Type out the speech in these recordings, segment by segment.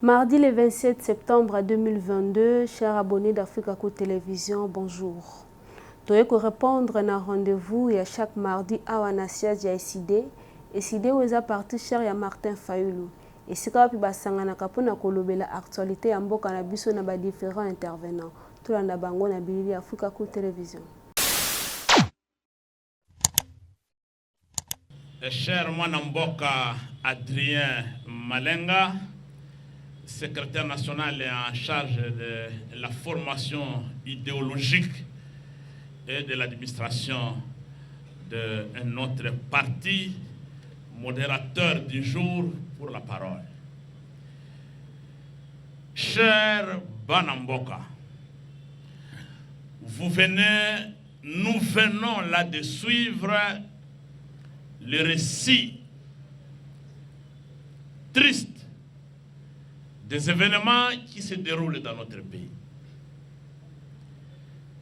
Mardi le 27 septembre 2022, chers abonnés d'Africa Kou Télévision, bonjour. Toye ko répondre na rendez-vous ya chaque mardi awa na siège ya ECD weza parti cher ya Martin Fayulu. Esika wapi basanganaka mpona kolobela actualité ya mboka na biso na ba différents intervenants. Tolanda bango na bilili ya Africa Kou Télévision. Cher mwana mboka Adrien Malenga, secrétaire national en charge de la formation idéologique et de l'administration de notre parti, modérateur du jour pour la parole. Cher Banamboka, nous venons là de suivre le récit triste des événements qui se déroulent dans notre pays.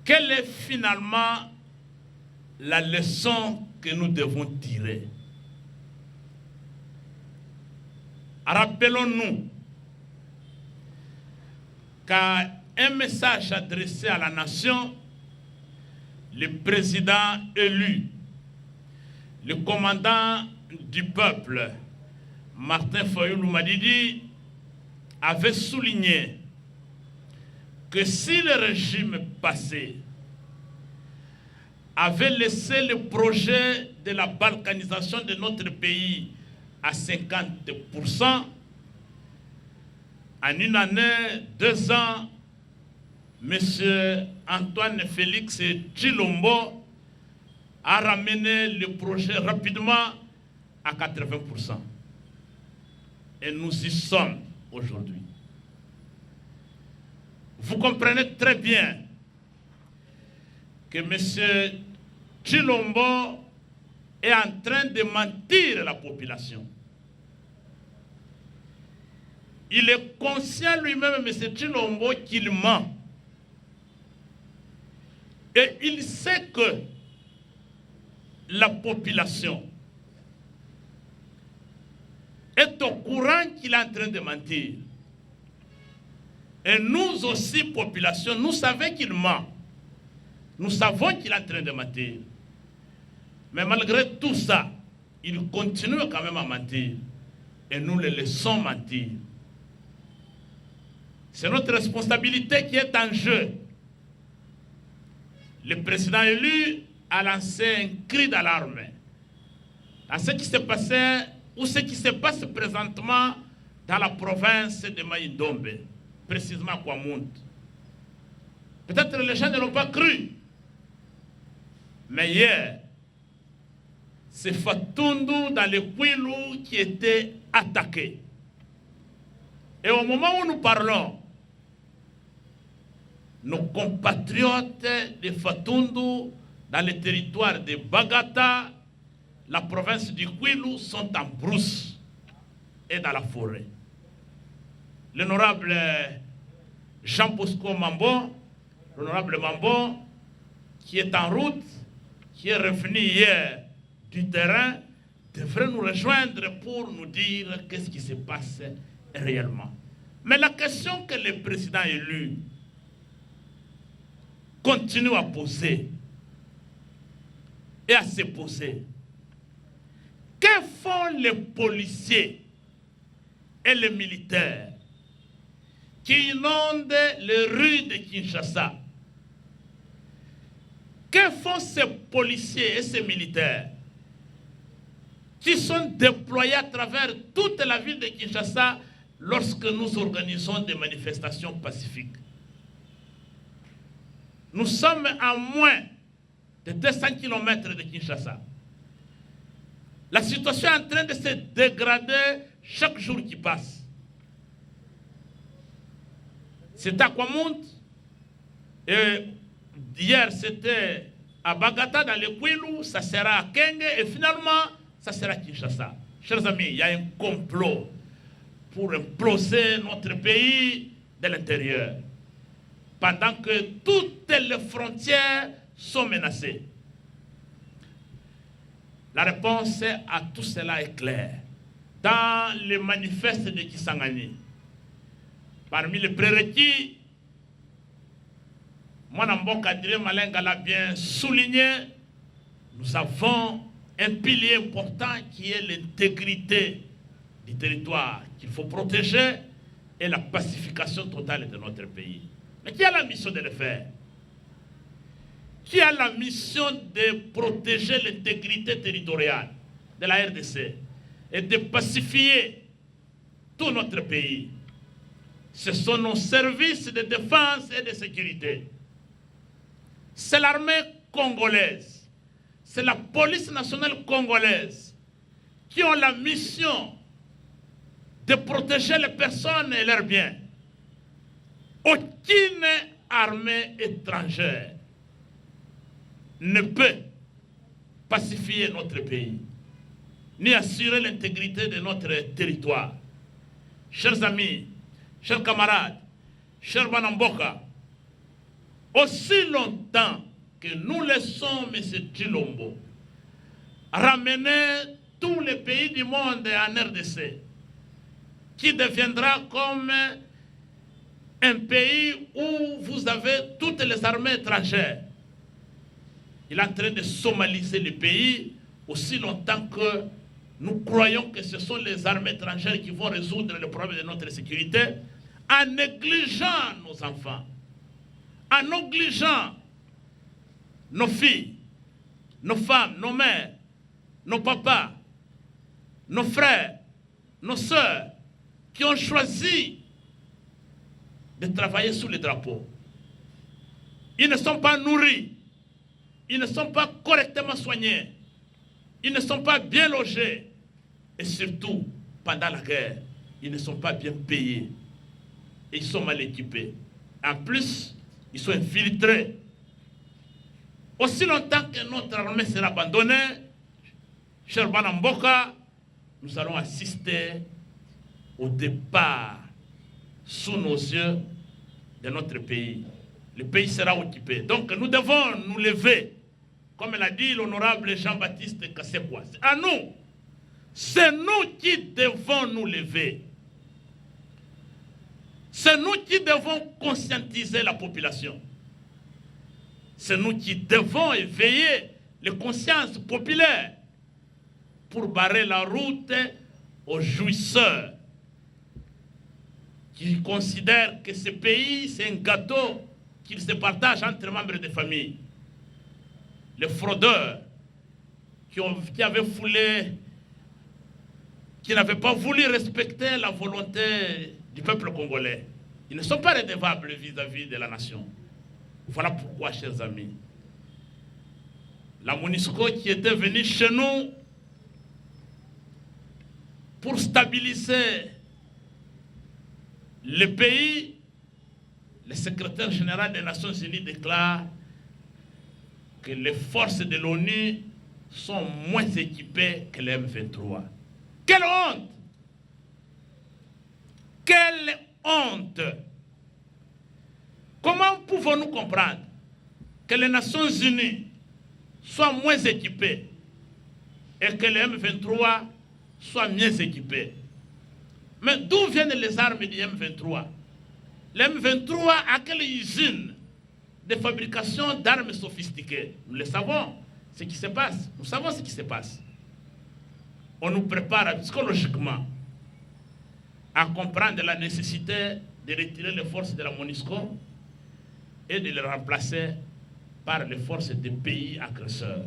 Quelle est finalement la leçon que nous devons tirer? Rappelons-nous qu'à un message adressé à la nation, le président élu, le commandant du peuple, Martin Fayulu Madidi, avait souligné que si le régime passé avait laissé le projet de la balkanisation de notre pays à 50%, en une année, 2 ans, M. Antoine Félix Tshilombo a ramené le projet rapidement à 80%. Et nous y sommes aujourd'hui. Vous comprenez très bien que M. Tshilombo est en train de mentir la population. Il est conscient lui-même, M. Tshilombo, qu'il ment. Et il sait que la population est au courant qu'il est en train de mentir. Et nous aussi, population, nous savons qu'il ment. Nous savons qu'il est en train de mentir. Mais malgré tout ça, il continue quand même à mentir. Et nous le laissons mentir. C'est notre responsabilité qui est en jeu. Le président élu a lancé un cri d'alarme à ce qui s'est passé ou ce qui se passe présentement dans la province de Maïdombe, précisément à Kwamout. Peut-être les gens ne l'ont pas cru, mais hier, c'est Fatundu dans le Kwilu qui était attaqué. Et au moment où nous parlons, nos compatriotes de Fatundu dans le territoire de Bagata, la province du Kwilu, sont en brousse et dans la forêt. L'honorable Jean Bosco Mambo, l'honorable Mambo, qui est en route, qui est revenu hier du terrain, devrait nous rejoindre pour nous dire qu'est-ce qui se passe réellement. Mais la question que le président élu continue à poser et à se poser, que font les policiers et les militaires qui inondent les rues de Kinshasa? Que font ces policiers et ces militaires qui sont déployés à travers toute la ville de Kinshasa lorsque nous organisons des manifestations pacifiques? Nous sommes à moins de 200 km de Kinshasa. La situation est en train de se dégrader chaque jour qui passe. C'est à Kwamout, et hier c'était à Bagata dans le Kwilu, ça sera à Kenge et finalement ça sera à Kinshasa. Chers amis, il y a un complot pour imploser notre pays de l'intérieur, pendant que toutes les frontières sont menacées. La réponse à tout cela est claire. Dans le manifeste de Kisangani, Parmi les prérequis, Mwanamboka Adrien Malenga l'a bien souligné, nous avons un pilier important qui est l'intégrité du territoire qu'il faut protéger et la pacification totale de notre pays. Mais qui a la mission de le faire? Qui a la mission de protéger l'intégrité territoriale de la RDC et de pacifier tout notre pays? Ce sont nos services de défense et de sécurité. C'est l'armée congolaise, c'est la police nationale congolaise qui ont la mission de protéger les personnes et leurs biens. Aucune armée étrangère ne peut pacifier notre pays, ni assurer l'intégrité de notre territoire. Chers amis, chers camarades, chers Banamboka, aussi longtemps que nous laissons M. Tshilombo ramener tous les pays du monde en RDC, qui deviendra comme un pays où vous avez toutes les armées étrangères. Il est en train de somaliser le pays aussi longtemps que nous croyons que ce sont les armées étrangères qui vont résoudre le problème de notre sécurité, en négligeant nos enfants, en négligeant nos filles, nos femmes, nos mères, nos papas, nos frères, nos sœurs, qui ont choisi de travailler sous les drapeaux. Ils ne sont pas nourris, ils ne sont pas correctement soignés, ils ne sont pas bien logés, et surtout, pendant la guerre, ils ne sont pas bien payés, et ils sont mal équipés. En plus, ils sont infiltrés. Aussi longtemps que notre armée sera abandonnée, cher Banamboka, nous allons assister au départ sous nos yeux de notre pays. Le pays sera occupé. Donc nous devons nous lever, comme l'a dit l'honorable Jean-Baptiste Kassekwa. À nous, c'est nous qui devons nous lever. C'est nous qui devons conscientiser la population. C'est nous qui devons éveiller les consciences populaires pour barrer la route aux jouisseurs qui considèrent que ce pays, c'est un gâteau qu'ils se partagent entre membres de famille. Les fraudeurs qui avaient foulé, qui n'avaient pas voulu respecter la volonté du peuple congolais. Ils ne sont pas redevables vis-à-vis de la nation. Voilà pourquoi, chers amis, la MONUSCO qui était venue chez nous pour stabiliser le pays, le secrétaire général des Nations Unies déclare que les forces de l'ONU sont moins équipées que les M23. Quelle honte! Quelle honte! Comment pouvons-nous comprendre que les Nations Unies soient moins équipées et que les M23 soient mieux équipés? Mais d'où viennent les armes du M23? Le M23 a quelle usine de fabrication d'armes sophistiquées? Nous le savons, ce qui se passe. Nous savons ce qui se passe. On nous prépare psychologiquement à comprendre la nécessité de retirer les forces de la MONUSCO et de les remplacer par les forces des pays agresseurs,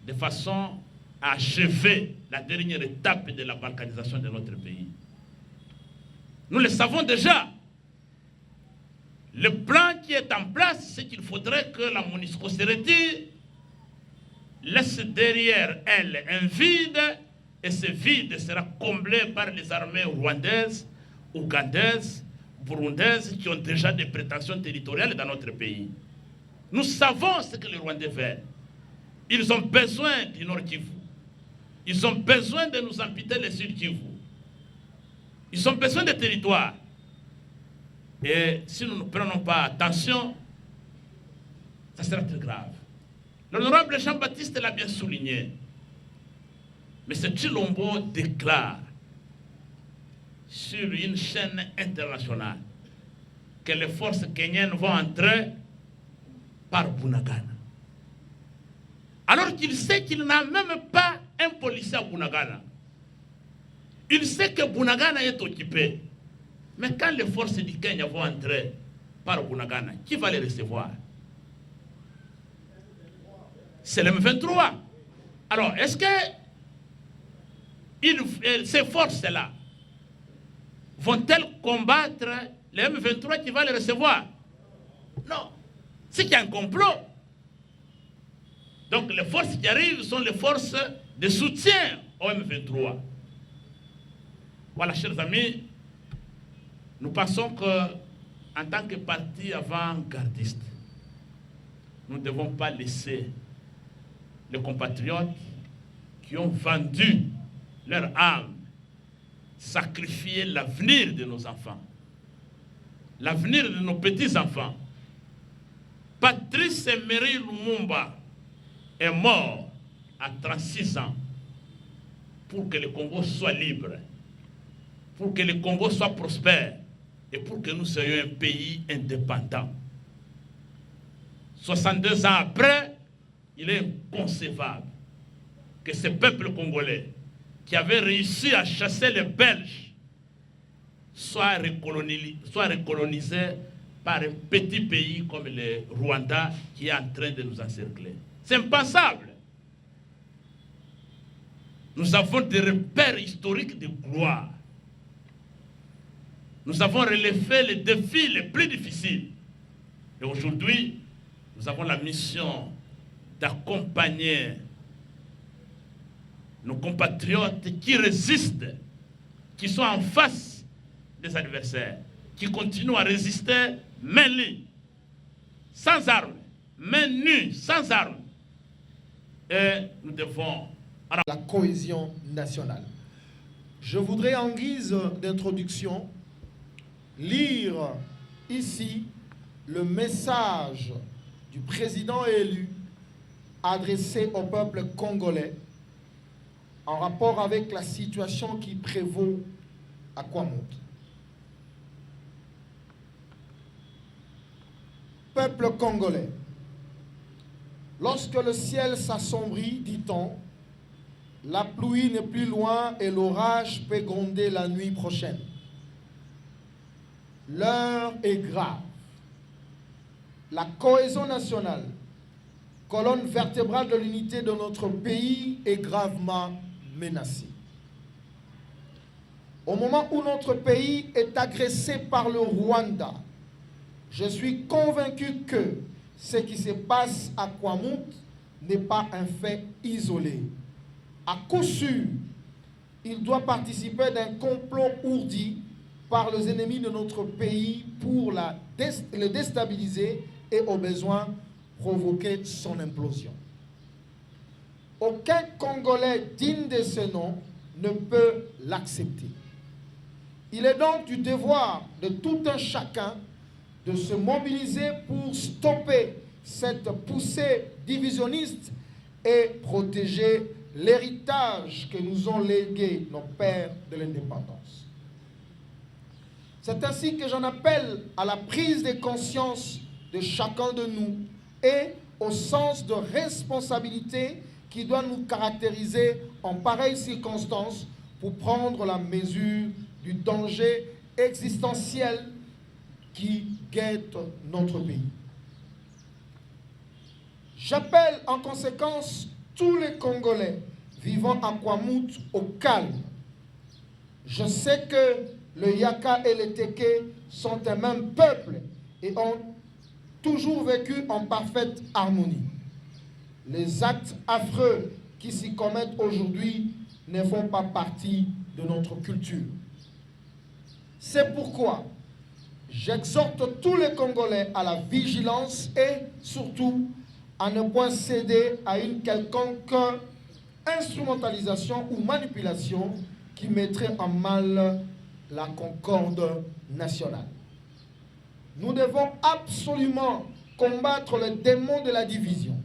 de façon à achever la dernière étape de la balkanisation de notre pays. Nous le savons déjà. Le plan qui est en place, c'est qu'il faudrait que la MONUSCO se retire, laisse derrière elle un vide, et ce vide sera comblé par les armées rwandaises, ougandaises, burundaises, qui ont déjà des prétentions territoriales dans notre pays. Nous savons ce que les Rwandais veulent. Ils ont besoin du Nord Kivu. Ils ont besoin de nous amputer le Sud Kivu. Ils ont besoin de territoires. Et si nous ne prenons pas attention, ça sera très grave. L'honorable Jean-Baptiste l'a bien souligné. Mais M. Tshilombo déclare sur une chaîne internationale que les forces kenyaines vont entrer par Bunagana. Alors qu'il sait qu'il n'a même pas un policier à Bunagana. Il sait que Bunagana est occupé. Mais quand les forces du Kenya vont entrer par Bunagana, qui va les recevoir? C'est le M23. Alors, est-ce que ces forces-là vont-elles combattre les M23 qui va les recevoir? Non. C'est qu'il y a un complot. Donc les forces qui arrivent sont les forces de soutien au M23. Voilà, chers amis, nous pensons qu'en tant que parti avant-gardiste, nous ne devons pas laisser les compatriotes qui ont vendu leur âme sacrifier l'avenir de nos enfants, l'avenir de nos petits-enfants. Patrice Emery Lumumba est mort à 36 ans pour que le Congo soit libre, pour que le Congo soit prospère et pour que nous soyons un pays indépendant. 62 ans après, il est inconcevable que ce peuple congolais qui avait réussi à chasser les Belges soit recolonisé par un petit pays comme le Rwanda qui est en train de nous encercler. C'est impensable. Nous avons des repères historiques de gloire. Nous avons relevé les défis les plus difficiles. Et aujourd'hui, nous avons la mission d'accompagner nos compatriotes qui résistent, qui sont en face des adversaires, qui continuent à résister main liée, sans armes, main nue, sans armes. Et nous devons... La cohésion nationale. Je voudrais, en guise d'introduction, lire ici le message du président élu adressé au peuple congolais en rapport avec la situation qui prévaut à Kwamout. Peuple congolais, lorsque le ciel s'assombrit, dit-on, la pluie n'est plus loin et l'orage peut gronder la nuit prochaine. L'heure est grave. La cohésion nationale, colonne vertébrale de l'unité de notre pays, est gravement menacée. Au moment où notre pays est agressé par le Rwanda, je suis convaincu que ce qui se passe à Kwamout n'est pas un fait isolé. À coup sûr, il doit participer d'un complot ourdi par les ennemis de notre pays pour le déstabiliser et au besoin provoquer son implosion. Aucun Congolais digne de ce nom ne peut l'accepter. Il est donc du devoir de tout un chacun de se mobiliser pour stopper cette poussée divisionniste et protéger l'héritage que nous ont légué nos pères de l'indépendance. C'est ainsi que j'en appelle à la prise de conscience de chacun de nous et au sens de responsabilité qui doit nous caractériser en pareilles circonstances pour prendre la mesure du danger existentiel qui guette notre pays. J'appelle en conséquence tous les Congolais vivant à Kwamout au calme. Je sais que le Yaka et le Teke sont un même peuple et ont toujours vécu en parfaite harmonie. Les actes affreux qui s'y commettent aujourd'hui ne font pas partie de notre culture. C'est pourquoi j'exhorte tous les Congolais à la vigilance et surtout à ne point céder à une quelconque instrumentalisation ou manipulation qui mettrait en mal la concorde nationale. Nous devons absolument combattre le démon de la division.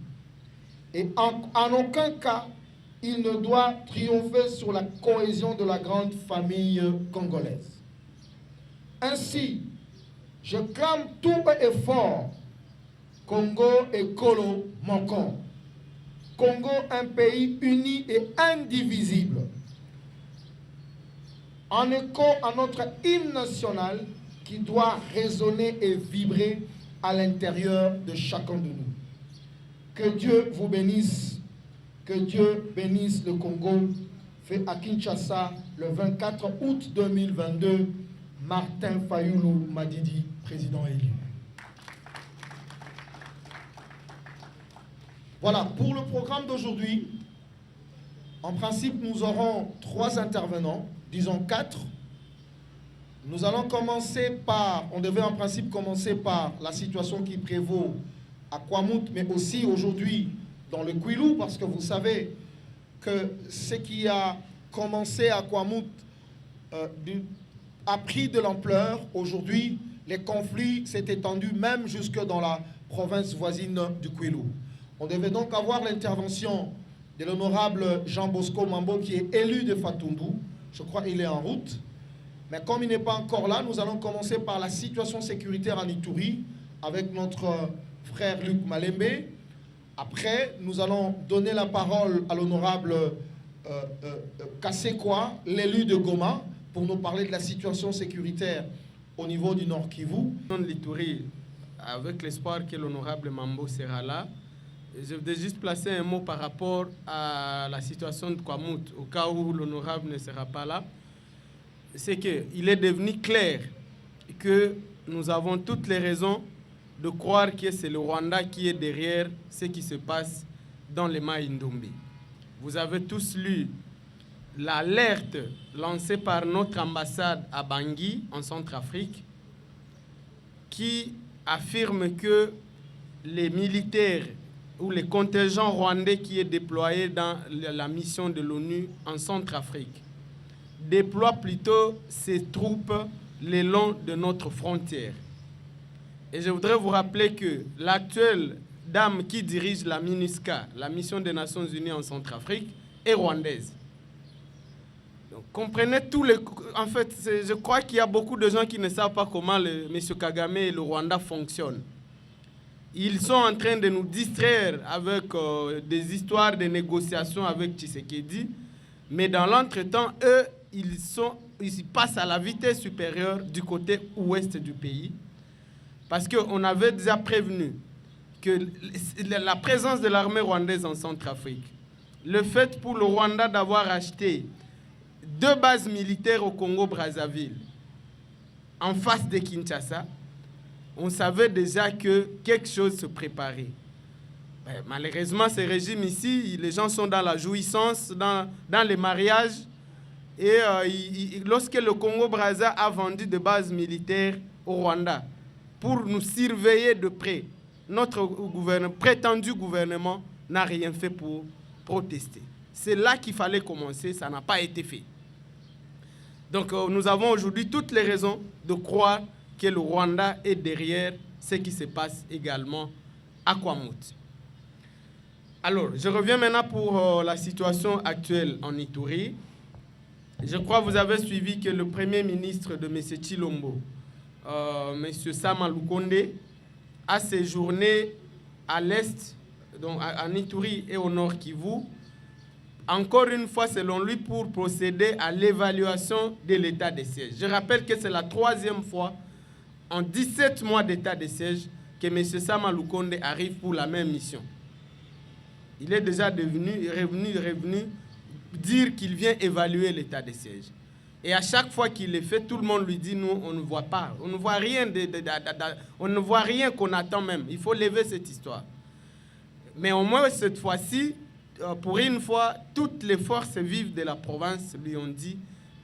Et en aucun cas, il ne doit triompher sur la cohésion de la grande famille congolaise. Ainsi, je clame tout et fort, Congo et Kolo Moko. Congo, un pays uni et indivisible. En écho à notre hymne national qui doit résonner et vibrer à l'intérieur de chacun de nous. Que Dieu vous bénisse, que Dieu bénisse le Congo. Fait à Kinshasa le 24 août 2022, Martin Fayulu Madidi, président élu. Voilà, pour le programme d'aujourd'hui, en principe, nous aurons 3 intervenants, disons 4. Nous allons commencer par, on devait en principe commencer par la situation qui prévaut à Kwamouth, mais aussi aujourd'hui dans le Kwilu, parce que vous savez que ce qui a commencé à Kwamouth a pris de l'ampleur. Aujourd'hui, les conflits s'est étendu même jusque dans la province voisine du Kwilu. On devait donc avoir l'intervention de l'honorable Jean Bosco Mambo, qui est élu de Fatundu. Je crois qu'il est en route. Mais comme il n'est pas encore là, nous allons commencer par la situation sécuritaire en Ituri avec notre frère Luc Malembe. Après, nous allons donner la parole à l'honorable Kassekwa, l'élu de Goma, pour nous parler de la situation sécuritaire au niveau du Nord Kivu. L'Ituri, avec l'espoir que l'honorable Mambo sera là, je voudrais juste placer un mot par rapport à la situation de Kwamouth, au cas où l'honorable ne sera pas là. C'est qu'il est devenu clair que nous avons toutes les raisons de croire que c'est le Rwanda qui est derrière ce qui se passe dans les Mai Ndombe. Vous avez tous lu l'alerte lancée par notre ambassade à Bangui, en Centrafrique, qui affirme que les militaires ou les contingents rwandais qui est déployé dans la mission de l'ONU en Centrafrique déploient plutôt ses troupes le long de notre frontière. Et je voudrais vous rappeler que l'actuelle dame qui dirige la MINUSCA, la mission des Nations Unies en Centrafrique, est rwandaise. Donc, comprenez tous les... En fait, je crois qu'il y a beaucoup de gens qui ne savent pas comment M. Kagame et le Rwanda fonctionnent. Ils sont en train de nous distraire avec des histoires de négociations avec Tshisekedi, mais dans l'entretemps, eux, ils passent à la vitesse supérieure du côté ouest du pays, parce qu'on avait déjà prévenu que la présence de l'armée rwandaise en Centrafrique, le fait pour le Rwanda d'avoir acheté 2 bases militaires au Congo-Brazzaville en face de Kinshasa, on savait déjà que quelque chose se préparait. Malheureusement, ce régime ici, les gens sont dans la jouissance, dans les mariages. Et lorsque le Congo-Brazza a vendu des bases militaires au Rwanda pour nous surveiller de près, notre prétendu gouvernement n'a rien fait pour protester. C'est là qu'il fallait commencer, ça n'a pas été fait. Donc nous avons aujourd'hui toutes les raisons de croire que le Rwanda est derrière ce qui se passe également à Kwamouth. Alors, je reviens maintenant pour la situation actuelle en Ituri. Je crois que vous avez suivi que le Premier ministre de M. Tshilombo, M. Sama Lukonde, a séjourné à l'est, donc en Ituri et au nord Kivu, encore une fois selon lui pour procéder à l'évaluation de l'état de siège. Je rappelle que c'est la 3e fois en 17 mois d'état de siège que M. Sama Lukonde arrive pour la même mission. Il est déjà revenu dire qu'il vient évaluer l'état de siège. Et à chaque fois qu'il le fait, tout le monde lui dit, nous, on ne voit pas. On ne voit rien, on ne voit rien qu'on attend même. Il faut lever cette histoire. Mais au moins, cette fois-ci, pour une fois, toutes les forces vives de la province lui ont dit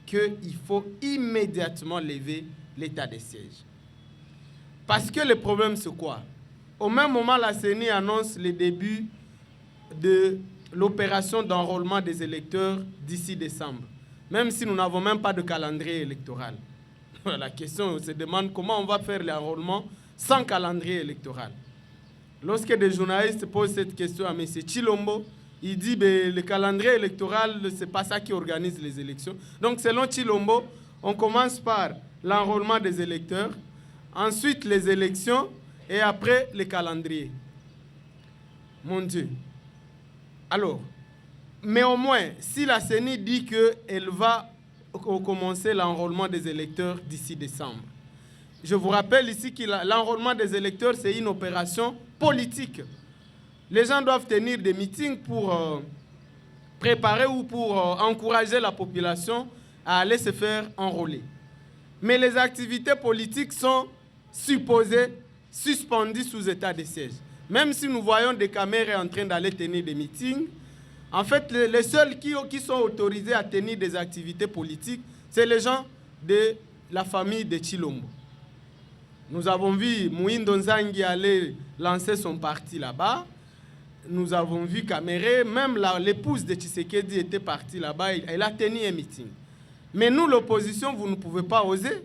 qu'il faut immédiatement lever l'état de siège. Parce que le problème, c'est quoi? Au même moment, la CENI annonce le début de l'opération d'enrôlement des électeurs d'ici décembre, même si nous n'avons même pas de calendrier électoral. La question se demande comment on va faire l'enrôlement sans calendrier électoral. Lorsque des journalistes posent cette question à M. Tshilombo, il dit que le calendrier électoral, ce n'est pas ça qui organise les élections. Donc selon Tshilombo, on commence par l'enrôlement des électeurs, ensuite les élections et après le calendrier. Mon Dieu. Alors, mais au moins, si la CENI dit qu'elle va commencer l'enrôlement des électeurs d'ici décembre, je vous rappelle ici que l'enrôlement des électeurs, c'est une opération politique. Les gens doivent tenir des meetings pour préparer ou pour encourager la population à aller se faire enrôler. Mais les activités politiques sont supposées suspendues sous état de siège. Même si nous voyons des caméras en train d'aller tenir des meetings, en fait, les seuls qui sont autorisés à tenir des activités politiques, c'est les gens de la famille de Tshilombo. Nous avons vu Mouindo Nzangi aller lancer son parti là-bas. Nous avons vu Kamere, même l'épouse de Tshisekedi était partie là-bas, elle a tenu un meeting. Mais nous, l'opposition, vous ne pouvez pas oser.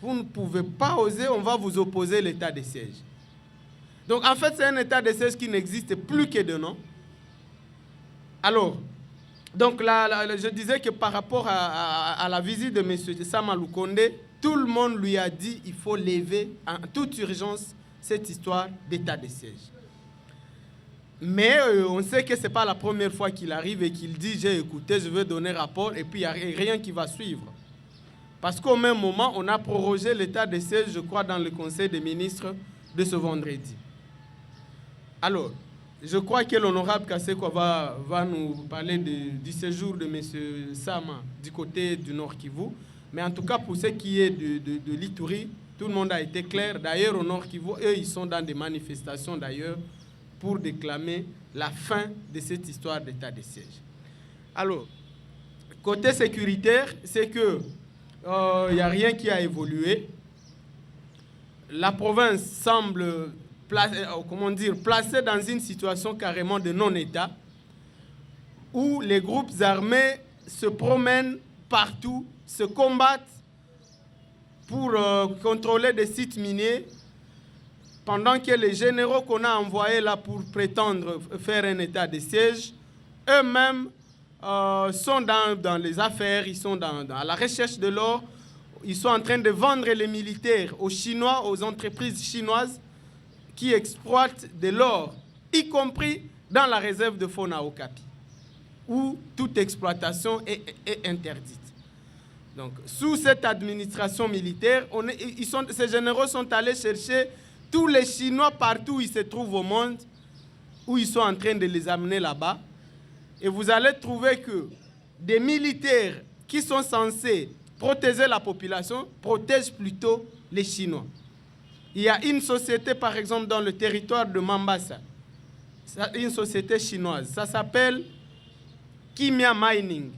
Vous ne pouvez pas oser, on va vous opposer l'état de siège. Donc en fait, c'est un état de siège qui n'existe plus que de nom. Alors, donc là, je disais que par rapport à la visite de M. Sama Lukonde, tout le monde lui a dit qu'il faut lever en toute urgence cette histoire d'état de siège. Mais on sait que ce n'est pas la première fois qu'il arrive et qu'il dit « j'ai écouté, je veux donner rapport » et puis il n'y a rien qui va suivre. Parce qu'au même moment, on a prorogé l'état de siège, je crois, dans le Conseil des ministres de ce vendredi. Alors, je crois que l'honorable Kasekwa va nous parler du séjour de M. Sama du côté du Nord Kivu. Mais en tout cas, pour ce qui est de l'Ituri, tout le monde a été clair. D'ailleurs, au Nord Kivu, eux, ils sont dans des manifestations, d'ailleurs, pour déclamer la fin de cette histoire d'état de siège. Alors, côté sécuritaire, c'est que il n'y a rien qui a évolué. La province semble placée dans une situation carrément de non-État, où les groupes armés se promènent partout, se combattent pour contrôler des sites miniers, pendant que les généraux qu'on a envoyés là pour prétendre faire un état de siège, eux-mêmes sont dans les affaires, ils sont à la recherche de l'or, ils sont en train de vendre les militaires aux Chinois, aux entreprises chinoises qui exploitent de l'or, y compris dans la réserve de Fona Okapi, où toute exploitation est interdite. Donc, sous cette administration militaire, ces généraux sont allés chercher tous les Chinois partout où ils se trouvent au monde, où ils sont en train de les amener là-bas. Et vous allez trouver que des militaires qui sont censés protéger la population protègent plutôt les Chinois. Il y a une société, par exemple, dans le territoire de Mambasa, une société chinoise, ça s'appelle Kimia Mining.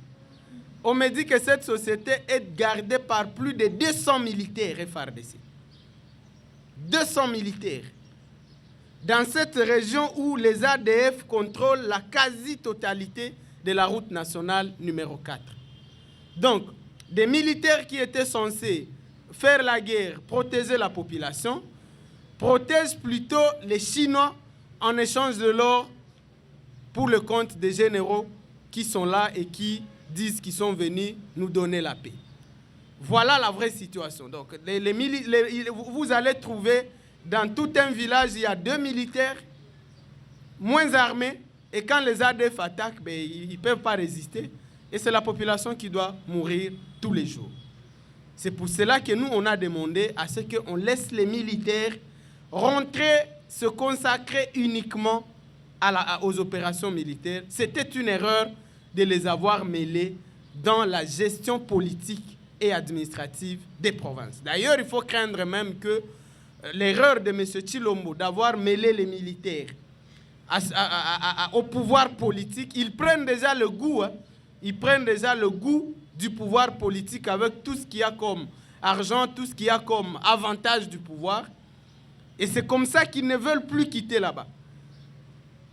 On me dit que cette société est gardée par plus de 200 militaires FARDC. 200 militaires. Dans cette région où les ADF contrôlent la quasi-totalité de la route nationale numéro 4. Donc, des militaires qui étaient censés faire la guerre, protéger la population, protègent plutôt les Chinois en échange de l'or pour le compte des généraux qui sont là et qui disent qu'ils sont venus nous donner la paix. Voilà la vraie situation. Donc, vous allez trouver dans tout un village, il y a 2 militaires moins armés et quand les ADF attaquent, ils ne peuvent pas résister et c'est la population qui doit mourir tous les jours. C'est pour cela que nous, on a demandé à ce qu'on laisse les militaires rentrer, se consacrer uniquement aux opérations militaires. C'était une erreur de les avoir mêlés dans la gestion politique et administrative des provinces. D'ailleurs, il faut craindre même que l'erreur de M. Tshilombo d'avoir mêlé les militaires au pouvoir politique, ils prennent déjà le goût, ils prennent déjà le goût du pouvoir politique avec tout ce qu'il y a comme argent, tout ce qu'il y a comme avantage du pouvoir. Et c'est comme ça qu'ils ne veulent plus quitter là-bas.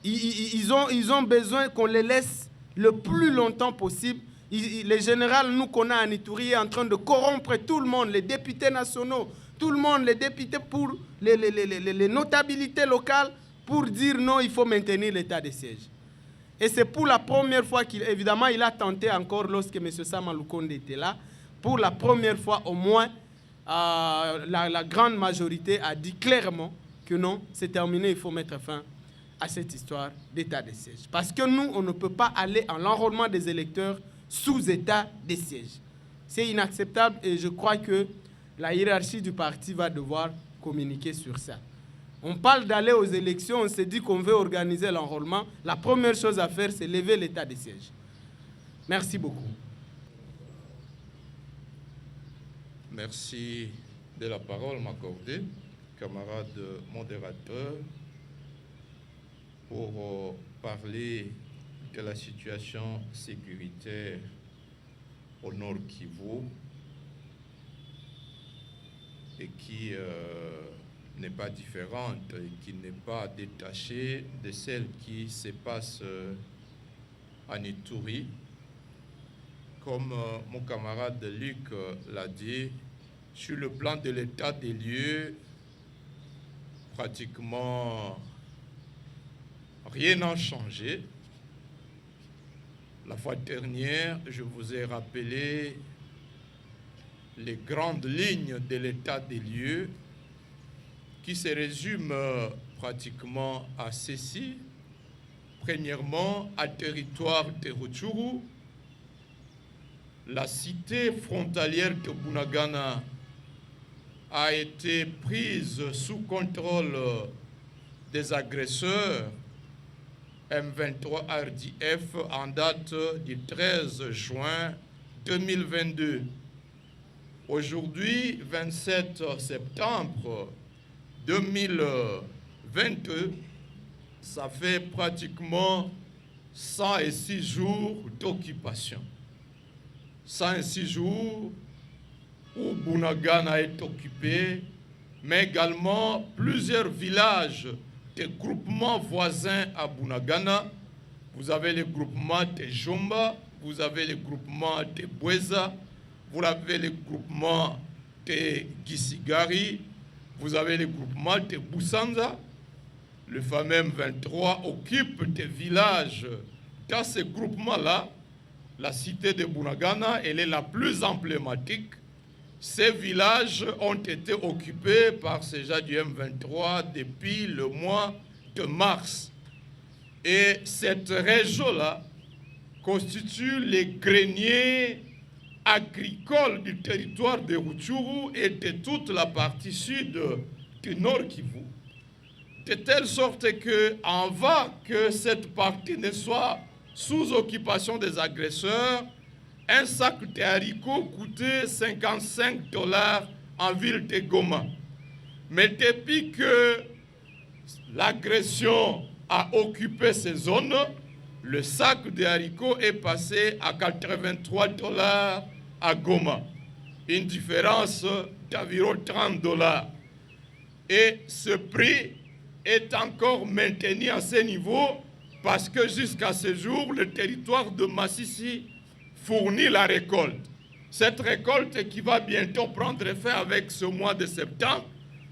Ils ont besoin qu'on les laisse le plus longtemps possible. Les généraux, nous qu'on a en Ituri, en train de corrompre tout le monde, les députés nationaux, tout le monde, les députés pour les notabilités locales, pour dire non, il faut maintenir l'état de siège. Et c'est pour la première fois évidemment, il a tenté encore lorsque M. Sama Lukonde était là, pour la première fois au moins, la grande majorité a dit clairement que non, c'est terminé, il faut mettre fin à cette histoire d'état de siège. Parce que nous, on ne peut pas aller en l'enrôlement des électeurs sous état de siège. C'est inacceptable et je crois que la hiérarchie du parti va devoir communiquer sur ça. On parle d'aller aux élections, on s'est dit qu'on veut organiser l'enrôlement. La première chose à faire, c'est lever l'état de siège. Merci beaucoup. Merci de la parole m'accorder, camarade modérateur, pour parler de la situation sécuritaire au Nord Kivu et qui n'est pas différente et qui n'est pas détachée de celle qui se passe en Ituri. Comme mon camarade Luc l'a dit, sur le plan de l'état des lieux, pratiquement rien n'a changé. La fois dernière, je vous ai rappelé les grandes lignes de l'état des lieux qui se résument pratiquement à ceci. Premièrement, à territoire de Rutshuru, la cité frontalière de Bunagana a été prise sous contrôle des agresseurs M23 RDF en date du 13 juin 2022. Aujourd'hui, 27 septembre 2022, ça fait pratiquement 106 jours d'occupation. 106 jours où Bunagana est occupé, mais également plusieurs villages des groupements voisins à Bunagana. Vous avez le groupement de Jomba, vous avez le groupement de Bweza, vous avez le groupement de Gisigari, vous avez le groupement de Busanza. Le fameux M23 occupe des villages. Dans ces groupements-là, la cité de Bunagana, elle est la plus emblématique. Ces villages ont été occupés par ces gens du M23 depuis le mois de mars. Et cette région-là constitue les greniers agricoles du territoire de Rutshuru et de toute la partie sud du Nord Kivu. De telle sorte que, avant que cette partie ne soit sous occupation des agresseurs, un sac de haricots coûtait $55 en ville de Goma. Mais depuis que l'agression a occupé ces zones, le sac de haricots est passé à $83 à Goma. Une différence d'environ $30. Et ce prix est encore maintenu à ce niveau parce que jusqu'à ce jour, le territoire de Massissi fournit la récolte. Cette récolte qui va bientôt prendre fin avec ce mois de septembre,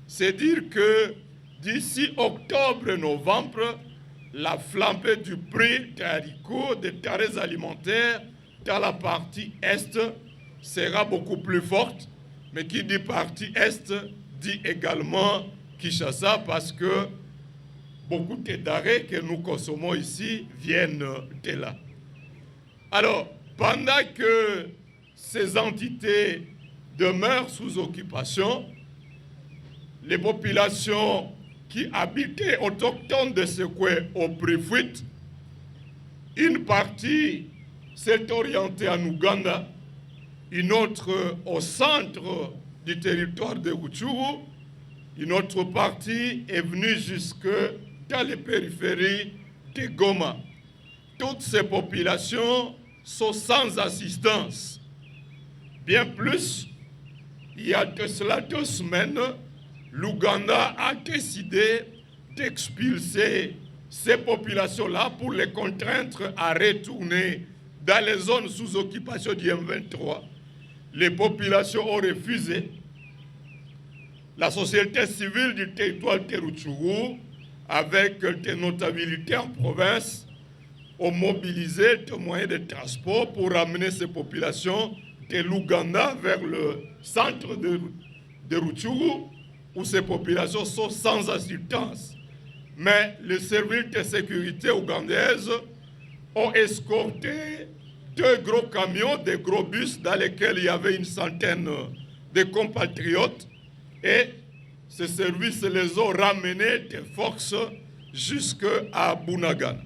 c'est dire que d'ici octobre-novembre, la flambée du prix des haricots, des denrées alimentaires dans la partie Est sera beaucoup plus forte. Mais qui dit partie Est dit également Kinshasa parce que beaucoup de denrées que nous consommons ici viennent de là. Alors, pendant que ces entités demeurent sous occupation, les populations qui habitaient autochtones de ce coin ont pris fuite. Une partie s'est orientée en Ouganda, une autre au centre du territoire de Rutshuru, une autre partie est venue jusque dans les périphéries de Goma. Toutes ces populations sont sans assistance. Bien plus, il y a de cela 2 semaines, l'Ouganda a décidé d'expulser ces populations-là pour les contraindre à retourner dans les zones sous occupation du M23. Les populations ont refusé. La société civile du territoire de Rutshuru, avec des notabilités en province, ont mobilisé des moyens de transport pour ramener ces populations de l'Ouganda vers le centre de Rutshuru, où ces populations sont sans assistance. Mais les services de sécurité ougandaises ont escorté 2 gros camions, des gros bus dans lesquels il y avait une centaine de compatriotes, et ces services les ont ramenés de force jusqu'à Bunagana.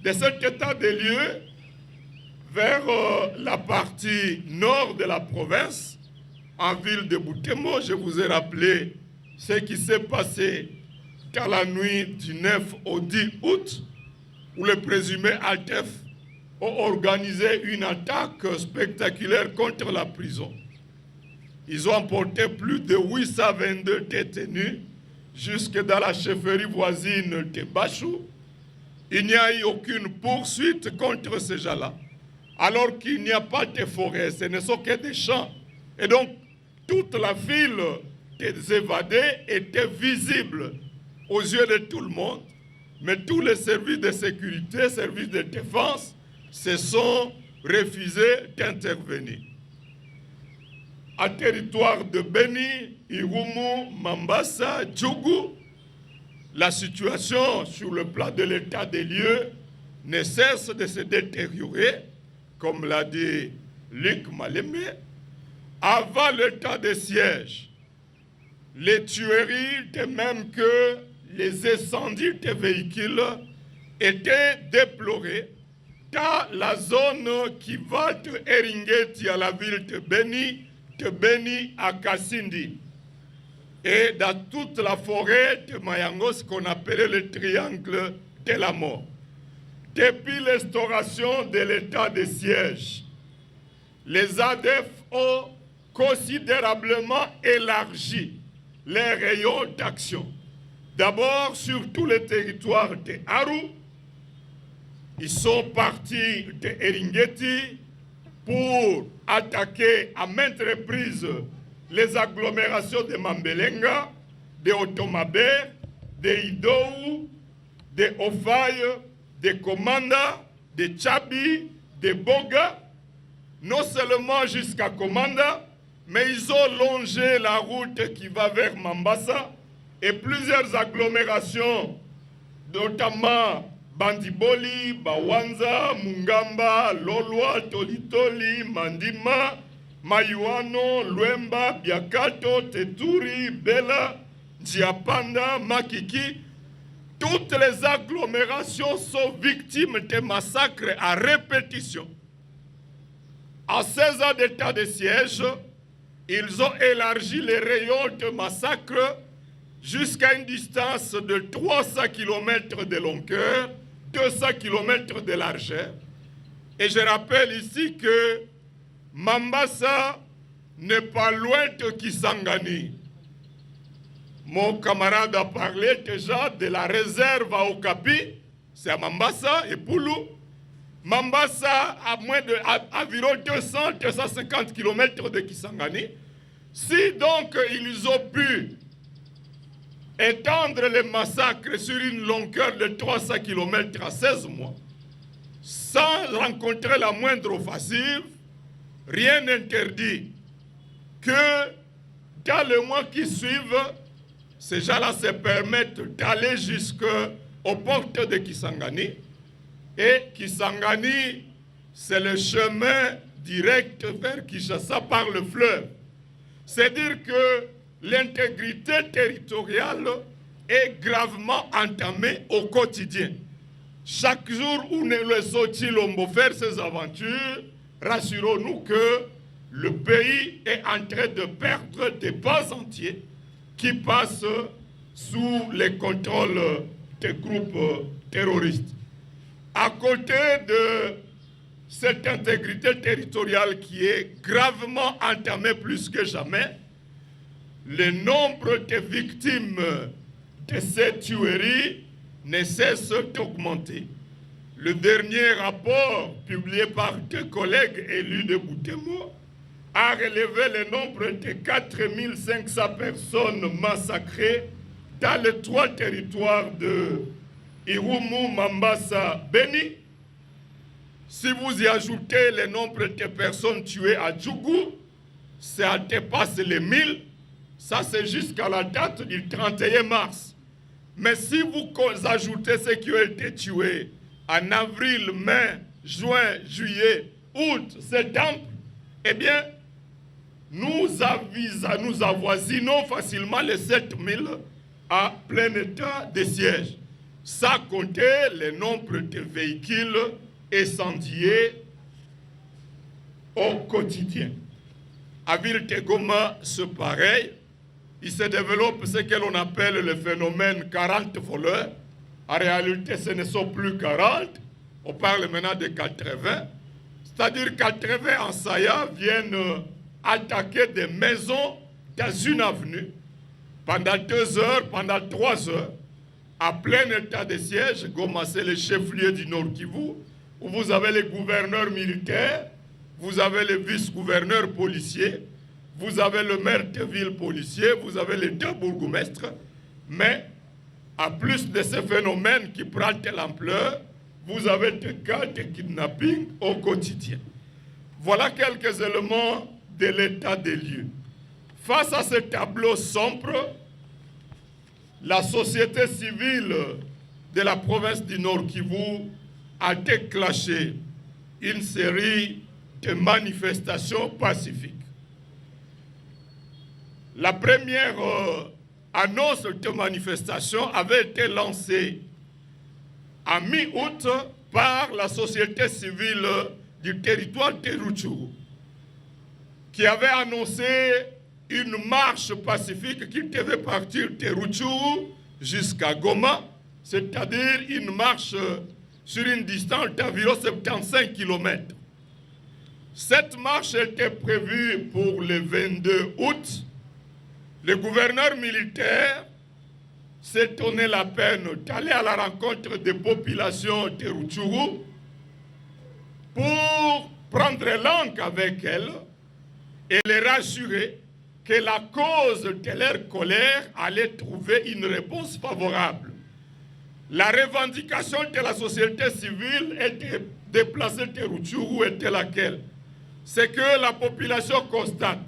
De cet état des lieux, vers la partie nord de la province, en ville de Butembo, je vous ai rappelé ce qui s'est passé dans la nuit du 9 au 10 août, où les présumés Altef ont organisé une attaque spectaculaire contre la prison. Ils ont emporté plus de 822 détenus jusque dans la chefferie voisine de Bachou. Il n'y a eu aucune poursuite contre ces gens-là, alors qu'il n'y a pas de forêt, ce ne sont que des champs. Et donc, toute la ville des évadés était visible aux yeux de tout le monde, mais tous les services de sécurité, services de défense, se sont refusés d'intervenir. À territoire de Beni, Irumu, Mambasa, Djougou, la situation sur le plan de l'état des lieux ne cesse de se détériorer, comme l'a dit Luc Malemé. Avant l'état de siège, les tueries, de même que les incendies de véhicules, étaient déplorés dans la zone qui va de Eringeti à la ville de Beni à Kassindi, et dans toute la forêt de Mayango, ce qu'on appelait le triangle de la mort. Depuis l'instauration de l'état de siège, les ADF ont considérablement élargi les rayons d'action. D'abord, sur tous les territoires de Aru, ils sont partis de Eringeti pour attaquer à maintes reprises les agglomérations de Mambelenga, de Otomabe, de Idou, de Ofaye, de Komanda, de Tchabi, de Boga, non seulement jusqu'à Komanda, mais ils ont longé la route qui va vers Mambasa et plusieurs agglomérations, notamment Bandiboli, Bawanza, Mungamba, Lolwa, Tolitoli, Mandima, Mayuano, Luemba, Biakato, Teturi, Bela, Djiapanda, Makiki. Toutes les agglomérations sont victimes de massacres à répétition. En 16 ans d'état de siège, ils ont élargi les rayons de massacre jusqu'à une distance de 300 km de longueur, 200 km de largeur. Et je rappelle ici que Mambasa n'est pas loin de Kisangani. Mon camarade a parlé déjà de la réserve à Okapi, c'est à Mambasa et Poulou. Mambasa à environ 200-250 km de Kisangani. Si donc ils ont pu étendre les massacres sur une longueur de 300 km à 16 mois, sans rencontrer la moindre offensive, rien n'interdit que dans les mois qui suivent, ces gens-là se permettent d'aller jusqu'aux portes de Kisangani. Et Kisangani, c'est le chemin direct vers Kinshasa par le fleuve. C'est-à-dire que l'intégrité territoriale est gravement entamée au quotidien. Chaque jour où le Soti-Lombo fait ses aventures, rassurons-nous que le pays est en train de perdre des pas entiers qui passent sous les contrôles des groupes terroristes. À côté de cette intégrité territoriale qui est gravement entamée plus que jamais, le nombre de victimes de ces tueries ne cesse d'augmenter. Le dernier rapport publié par 2 collègues élus de Butembo a relevé le nombre de 4500 personnes massacrées dans les 3 territoires de Irumu, Mambasa, Beni. Si vous y ajoutez le nombre de personnes tuées à Djougou, ça dépasse les 1000. Ça, c'est jusqu'à la date du 31 mars. Mais si vous ajoutez ceux qui ont été tués en avril, mai, juin, juillet, août, septembre, eh bien, nous avoisinons facilement les 7000 à plein état de siège. Sans compter le nombre de véhicules incendiés au quotidien. À Ville de Goma, c'est pareil. Il se développe ce que l'on appelle le phénomène 40 voleurs. En réalité, ce ne sont plus 40. On parle maintenant de 80. C'est-à-dire 80 assaillants viennent attaquer des maisons dans une avenue pendant 2 heures, pendant 3 heures, à plein état de siège. Goma, c'est le chef-lieu du Nord Kivu, où vous avez les gouverneurs militaires, vous avez les vice-gouverneurs policiers, vous avez le maire de ville policier, vous avez les 2 bourgmestres. Mais, à plus de ce phénomène qui prend de l'ampleur, vous avez des cas de kidnapping au quotidien. Voilà quelques éléments de l'état des lieux. Face à ce tableau sombre, la société civile de la province du Nord Kivu a déclenché une série de manifestations pacifiques. La première annonce de manifestation avait été lancée en mi-août par la société civile du territoire de Rutshuru, qui avait annoncé une marche pacifique qui devait partir de Rutshuru jusqu'à Goma, c'est-à-dire une marche sur une distance d'environ 75 km. Cette marche était prévue pour le 22 août. Le gouverneur militaire s'est donné la peine d'aller à la rencontre des populations de Rutshuru pour prendre langue avec elles et les rassurer que la cause de leur colère allait trouver une réponse favorable. La revendication de la société civile était déplacée de Rutshuru était laquelle? C'est que la population constate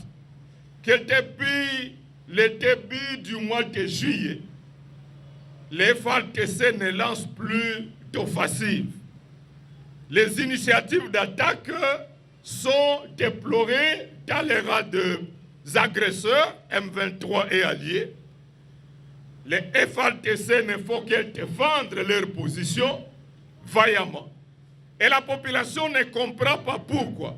que depuis le début du mois de juillet, les FARDC ne lancent plus d'offensive. Les initiatives d'attaque sont déplorées dans les rangs des agresseurs, M23 et alliés. Les FARDC ne font que défendre leur position vaillamment. Et la population ne comprend pas pourquoi,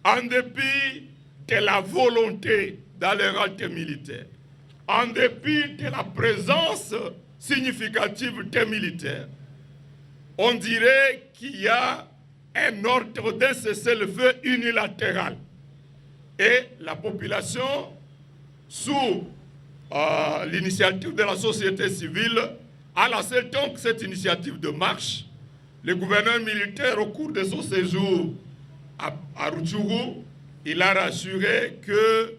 en dépit de la volonté dans les rangs des militaires, en dépit de la présence significative des militaires, on dirait qu'il y a un ordre d'un cessez-le-feu unilatéral. Et la population, sous l'initiative de la société civile, a lancé donc cette initiative de marche. Le gouverneur militaire, au cours de son séjour à Rutshuru, il a rassuré que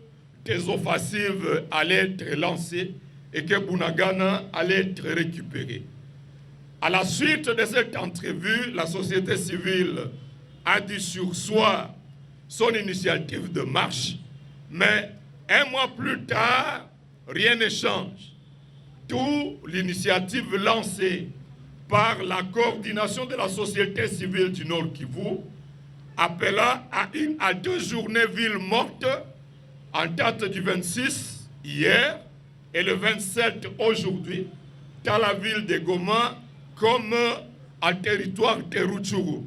des offensives allaient être lancées et que Bunagana allait être récupéré. À la suite de cette entrevue, la société civile a dû surseoir son initiative de marche, mais un mois plus tard, rien ne change. D'où l'initiative lancée par la coordination de la société civile du Nord Kivu, appelant à 2 journées villes mortes en date du 26 hier et le 27 aujourd'hui dans la ville de Goma comme en territoire de Rutshuru.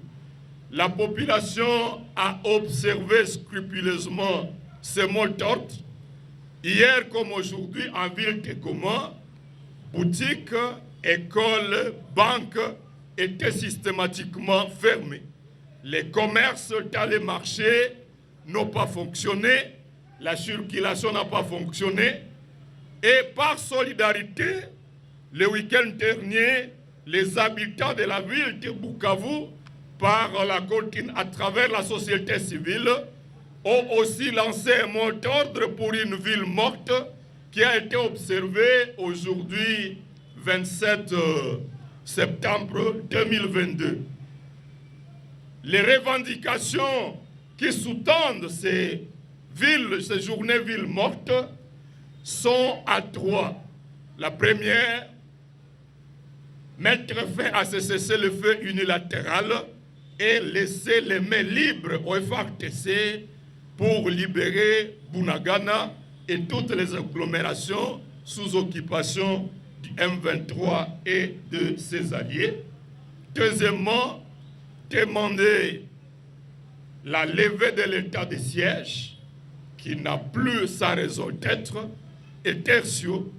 La population a observé scrupuleusement ces mots d'ordre. Hier comme aujourd'hui en ville de Goma, boutiques, écoles, banques étaient systématiquement fermées. Les commerces dans les marchés n'ont pas fonctionné, la circulation n'a pas fonctionné. Et par solidarité, le week-end dernier, les habitants de la ville de Bukavu, par la continue, à travers la société civile, ont aussi lancé un mot d'ordre pour une ville morte qui a été observée aujourd'hui, 27 septembre 2022. Les revendications qui sous-tendent ces ces journées villes mortes sont à 3. La première, mettre fin à ce cessez-le-feu unilatéral et laisser les mains libres au FARDC pour libérer Bunagana et toutes les agglomérations sous occupation du M23 et de ses alliés. Deuxièmement, demander la levée de l'état de siège qui n'a plus sa raison d'être. Et tertio,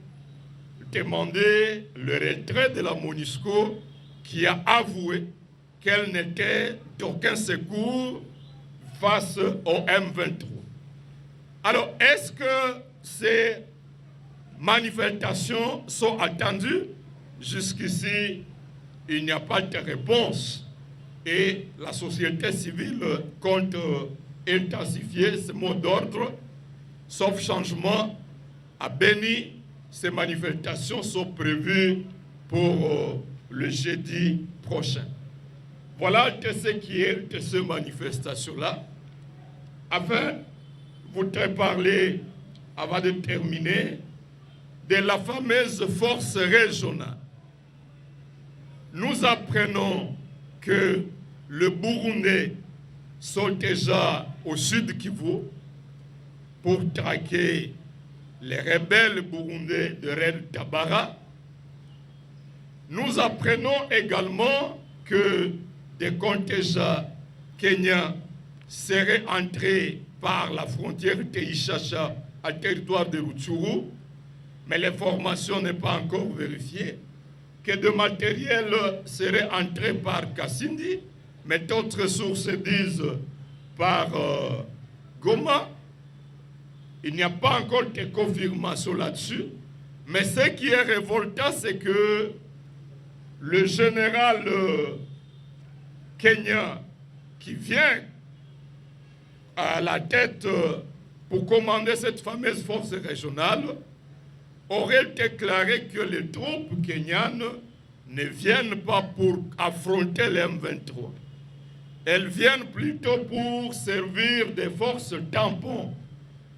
demander le retrait de la MONUSCO qui a avoué qu'elle n'était d'aucun secours face au M23. Alors, est-ce que ces manifestations sont attendues? Jusqu'ici, il n'y a pas de réponse. Et la société civile compte intensifier ce mot d'ordre, sauf changement. À Beni, ces manifestations sont prévues pour le jeudi prochain. Voilà ce qui est de ces manifestations-là. Enfin, je voudrais parler, avant de terminer, de la fameuse force régionale. Nous apprenons que le Burundais sont déjà au sud Kivu pour traquer les rebelles burundais de Red Tabara. Nous apprenons également que des contingents kenyans seraient entrés par la frontière de Ishasha à territoire de Rutshuru, mais l'information n'est pas encore vérifiée, que de matériel serait entré par Kassindi, mais d'autres sources disent par Goma. Il n'y a pas encore de confirmation là-dessus, mais ce qui est révoltant, c'est que le général kenyan qui vient à la tête pour commander cette fameuse force régionale aurait déclaré que les troupes kenyanes ne viennent pas pour affronter les M23. Elles viennent plutôt pour servir des forces tampons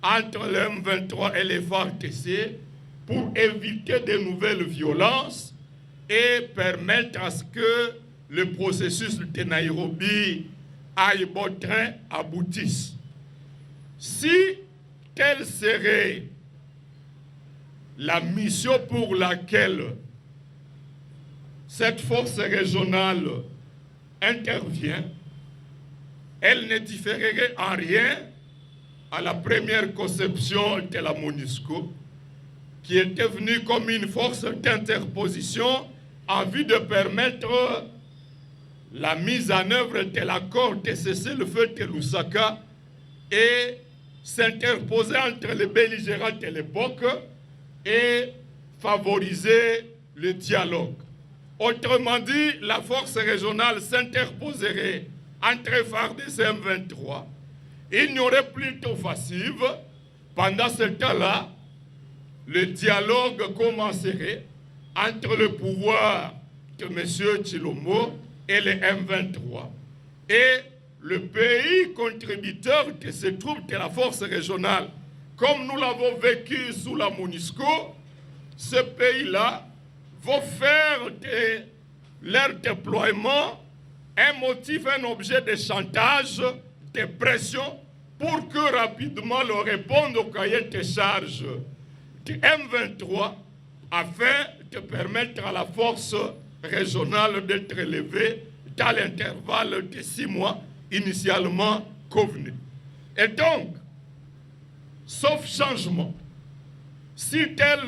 entre les M23 et les FARDC pour éviter de nouvelles violences et permettre à ce que le processus de Nairobi aille bon train aboutisse. Si telle serait la mission pour laquelle cette force régionale intervient, elle ne différerait en rien à la première conception de la MONUSCO, qui était venue comme une force d'interposition en vue de permettre la mise en œuvre de l'accord de cessez-le-feu de Lusaka et s'interposer entre les belligérants de l'époque et favoriser le dialogue. Autrement dit, la force régionale s'interposerait entre FARDC et M23. Il n'y aurait plus d'offensive. Pendant ce temps-là, le dialogue commencerait entre le pouvoir de M. Tshilombo et les M23. Et le pays contributeur de ces troupes de la force régionale, comme nous l'avons vécu sous la MONUSCO, ce pays-là va faire de leur déploiement un motif, un objet de chantage, de pression, pour que rapidement le répondre au cahier de charges du M23 afin de permettre à la force régionale d'être élevée dans l'intervalle de 6 mois initialement convenu. Et donc, sauf changement, si tel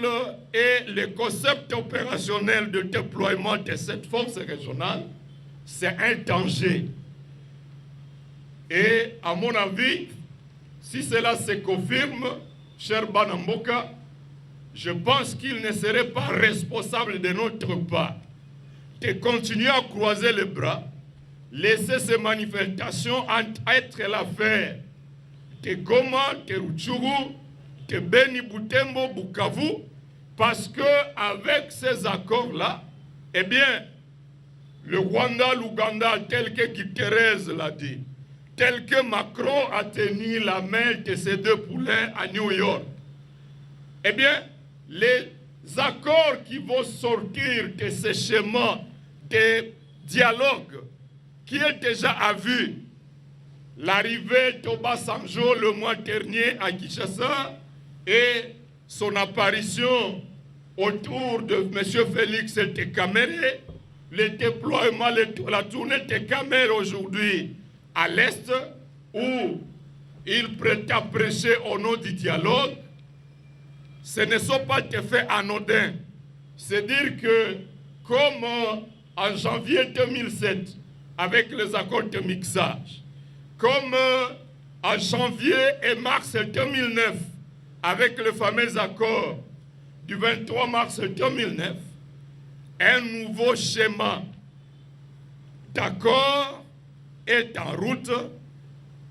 est le concept opérationnel de déploiement de cette force régionale, c'est un danger. Et à mon avis, si cela se confirme, cher Banamboka, je pense qu'il ne serait pas responsable de notre part de continuer à croiser les bras, laisser ces manifestations être l'affaire de Goma, de Rutshuru, de Beni, Butembo, Bukavu, parce qu'avec ces accords-là, eh bien, le Rwanda, l'Ouganda, tel que Guy Thérèse l'a dit, tel que Macron a tenu la main de ces deux poulains à New York. Eh bien, les accords qui vont sortir de ce schéma de dialogue qui est déjà à vue, l'arrivée d'Obasanjo le mois dernier à Kinshasa et son apparition autour de M. Félix Tekamere, le déploiement, la tournée Tekamere aujourd'hui à l'Est, où il prétend prêcher au nom du dialogue, ce ne sont pas des faits anodins. C'est dire que, comme en janvier 2007, avec les accords de mixage, comme en janvier et mars 2009, avec le fameux accord du 23 mars 2009, un nouveau schéma d'accord est en route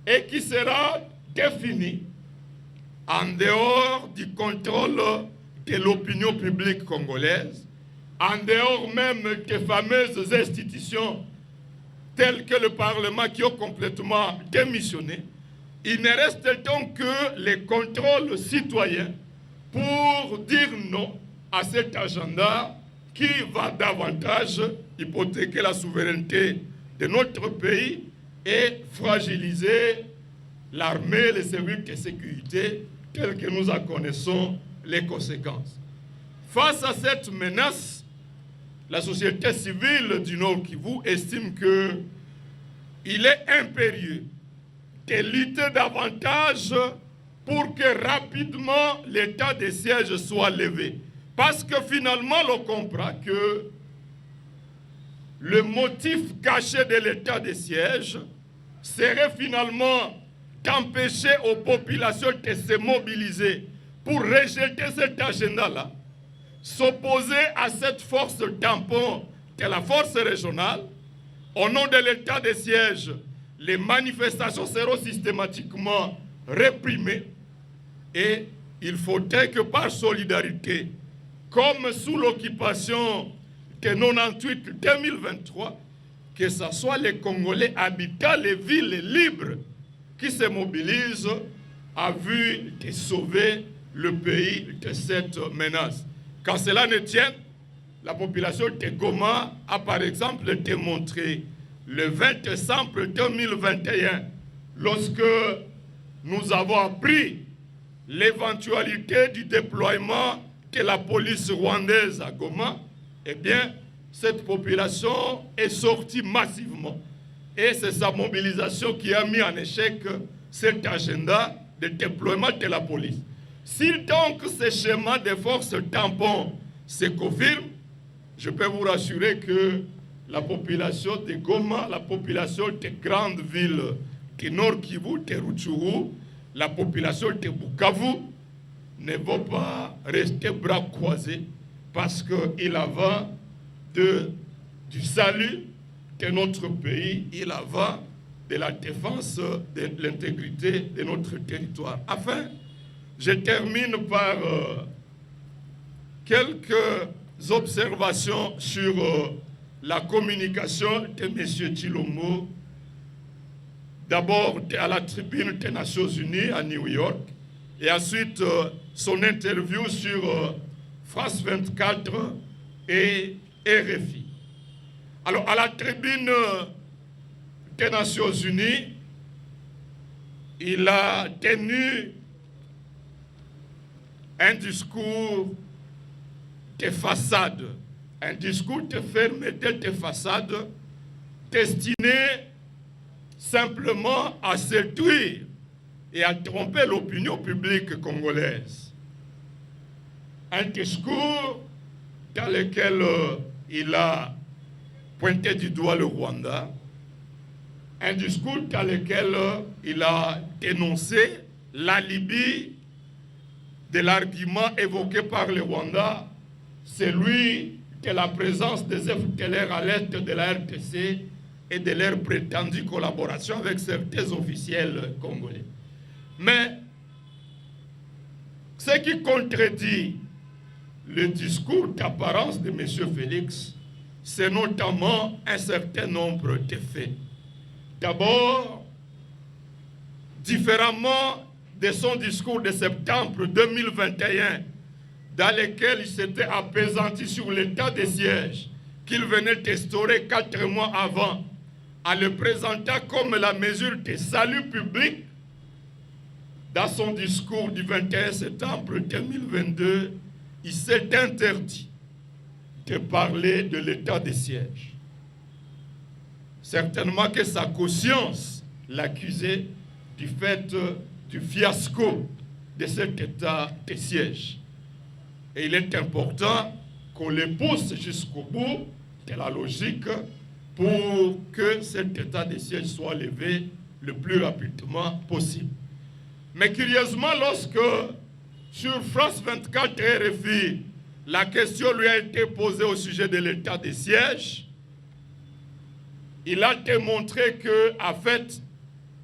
et qui sera défini en dehors du contrôle de l'opinion publique congolaise, en dehors même des fameuses institutions telles que le Parlement qui ont complètement démissionné. Il ne reste donc que les contrôles citoyens pour dire non à cet agenda qui va davantage hypothéquer la souveraineté de notre pays et fragiliser l'armée, les services de sécurité tels que nous en connaissons les conséquences. Face à cette menace, la société civile du Nord Kivu estime qu'il est impérieux de lutter davantage pour que rapidement l'état de siège soit levé. Parce que finalement, on comprend que le motif caché de l'état de siège serait finalement d'empêcher aux populations de se mobiliser pour rejeter cet agenda-là, s'opposer à cette force tampon de la force régionale. Au nom de l'état de siège, les manifestations seront systématiquement réprimées et il faudrait que par solidarité, comme sous l'occupation de 98-2023, que ce soit les Congolais habitant les villes libres qui se mobilisent à vue de sauver le pays de cette menace. Quand cela ne tient, la population de Goma a par exemple démontré le 20 décembre 2021, lorsque nous avons appris l'éventualité du déploiement de la police rwandaise à Goma, eh bien, cette population est sortie massivement. Et c'est sa mobilisation qui a mis en échec cet agenda de déploiement de la police. Si donc ce schéma de forces tampons se confirme, je peux vous rassurer que la population de Goma, la population des grandes villes du Nord Kivu, de Rutshuru, la population de Bukavu ne vont pas rester bras croisés parce qu'il en va du salut de notre pays, il en va de la défense de l'intégrité de notre territoire. Enfin, je termine par quelques observations sur la communication de M. Tshilombo, d'abord à la tribune des Nations Unies à New York, et ensuite son interview sur France 24 et RFI. Alors, à la tribune des Nations Unies, il a tenu un discours de façade, un discours de fermeté de façade destiné simplement à séduire et à tromper l'opinion publique congolaise. Un discours dans lequel il a pointé du doigt le Rwanda, un discours dans lequel il a dénoncé la Libye de l'argument évoqué par le Rwanda, celui de la présence des FDLR à l'est de la RDC et de leur prétendue collaboration avec certains officiels congolais. Mais ce qui contredit le discours d'apparence de M. Félix, c'est notamment un certain nombre de faits. D'abord, différemment de son discours de septembre 2021, dans lequel il s'était appesanti sur l'état de siège qu'il venait d'instaurer 4 mois avant, en le présentant comme la mesure de salut public. Dans son discours du 21 septembre 2022, il s'est interdit de parler de l'état de siège. Certainement que sa conscience l'accusait du fait du fiasco de cet état de siège. Et il est important qu'on le pousse jusqu'au bout de la logique pour que cet état de siège soit levé le plus rapidement possible. Mais curieusement, lorsque sur France 24 RFI, la question lui a été posée au sujet de l'état de siège, il a démontré que, en fait,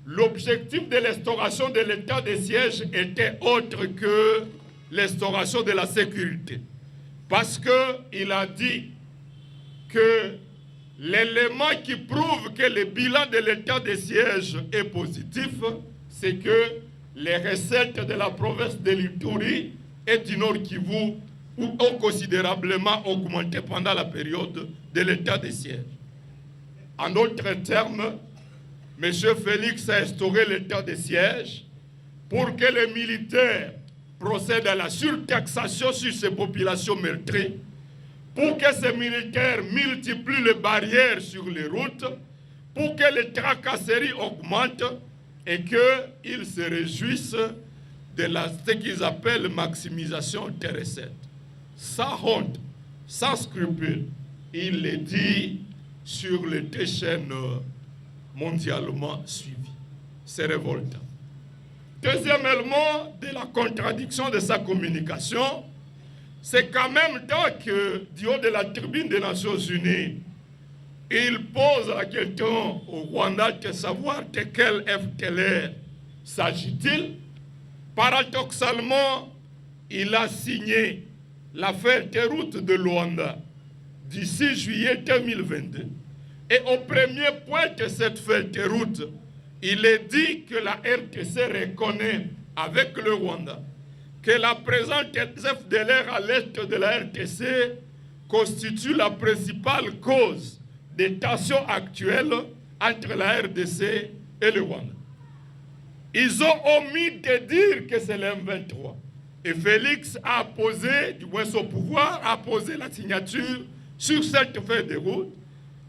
l'objectif de l'instauration de l'état de siège était autre que l'instauration de la sécurité. Parce qu'il a dit que l'élément qui prouve que le bilan de l'état de siège est positif, c'est que les recettes de la province de l'Ituri et du Nord Kivu ont considérablement augmenté pendant la période de l'état de siège. En d'autres termes, M. Félix a instauré l'état de siège pour que les militaires procèdent à la surtaxation sur ces populations meurtries, pour que ces militaires multiplient les barrières sur les routes, pour que les tracasseries augmentent et qu'ils se réjouissent de ce qu'ils appellent maximisation des recettes. Sans honte, sans scrupule, il le dit sur les 2 chaînes mondialement suivies. C'est révoltant. Deuxième élément de la contradiction de sa communication, c'est qu'en même temps que, du haut de la tribune des Nations Unies, il pose la question au Rwanda de savoir de quel FDLR s'agit-il. Paradoxalement, il a signé la feuille de route de Luanda du 6 juillet 2022. Et au premier point de cette feuille de route, il est dit que la RDC reconnaît avec le Rwanda que la présence des FDLR à l'est de la RDC constitue la principale cause des tensions actuelles entre la RDC et le Rwanda. Ils ont omis de dire que c'est l'M23. Et Félix a posé, du moins son pouvoir, a posé la signature sur cette feuille de route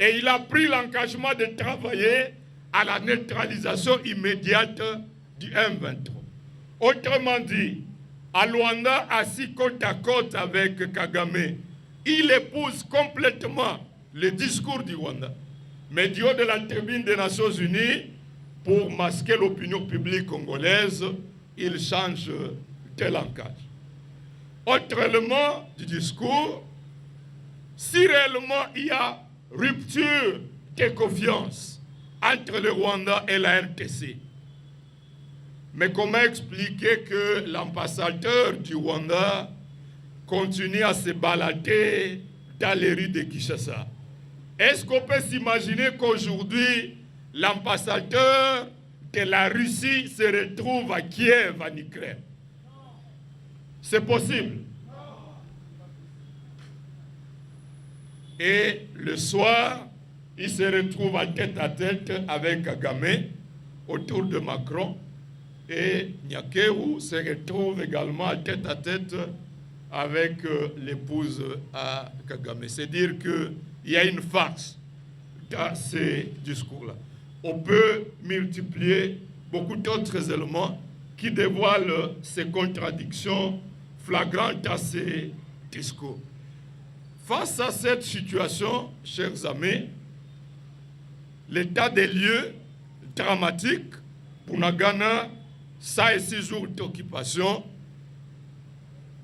et il a pris l'engagement de travailler à la neutralisation immédiate du M23. Autrement dit, à Luanda, assis côte à côte avec Kagame, il épouse complètement le discours du Rwanda. Mais du haut de la tribune des Nations Unies, pour masquer l'opinion publique congolaise, il change de langage. Autre élément du discours, si réellement il y a rupture de confiance entre le Rwanda et la RDC, mais comment expliquer que l'ambassadeur du Rwanda continue à se balader dans les rues de Kinshasa? Est-ce qu'on peut s'imaginer qu'aujourd'hui, l'ambassadeur de la Russie se retrouve à Kiev, en Ukraine? C'est possible. Et le soir, il se retrouve en tête-à-tête avec Kagame autour de Macron. Et Nyakeru se retrouve également en tête-à-tête avec l'épouse à Kagame. C'est dire qu'il y a une farce dans ces discours-là. On peut multiplier beaucoup d'autres éléments qui dévoilent ces contradictions flagrantes à ces discours. Face à cette situation, chers amis, l'état des lieux dramatique pour Nagana, 106 jours d'occupation,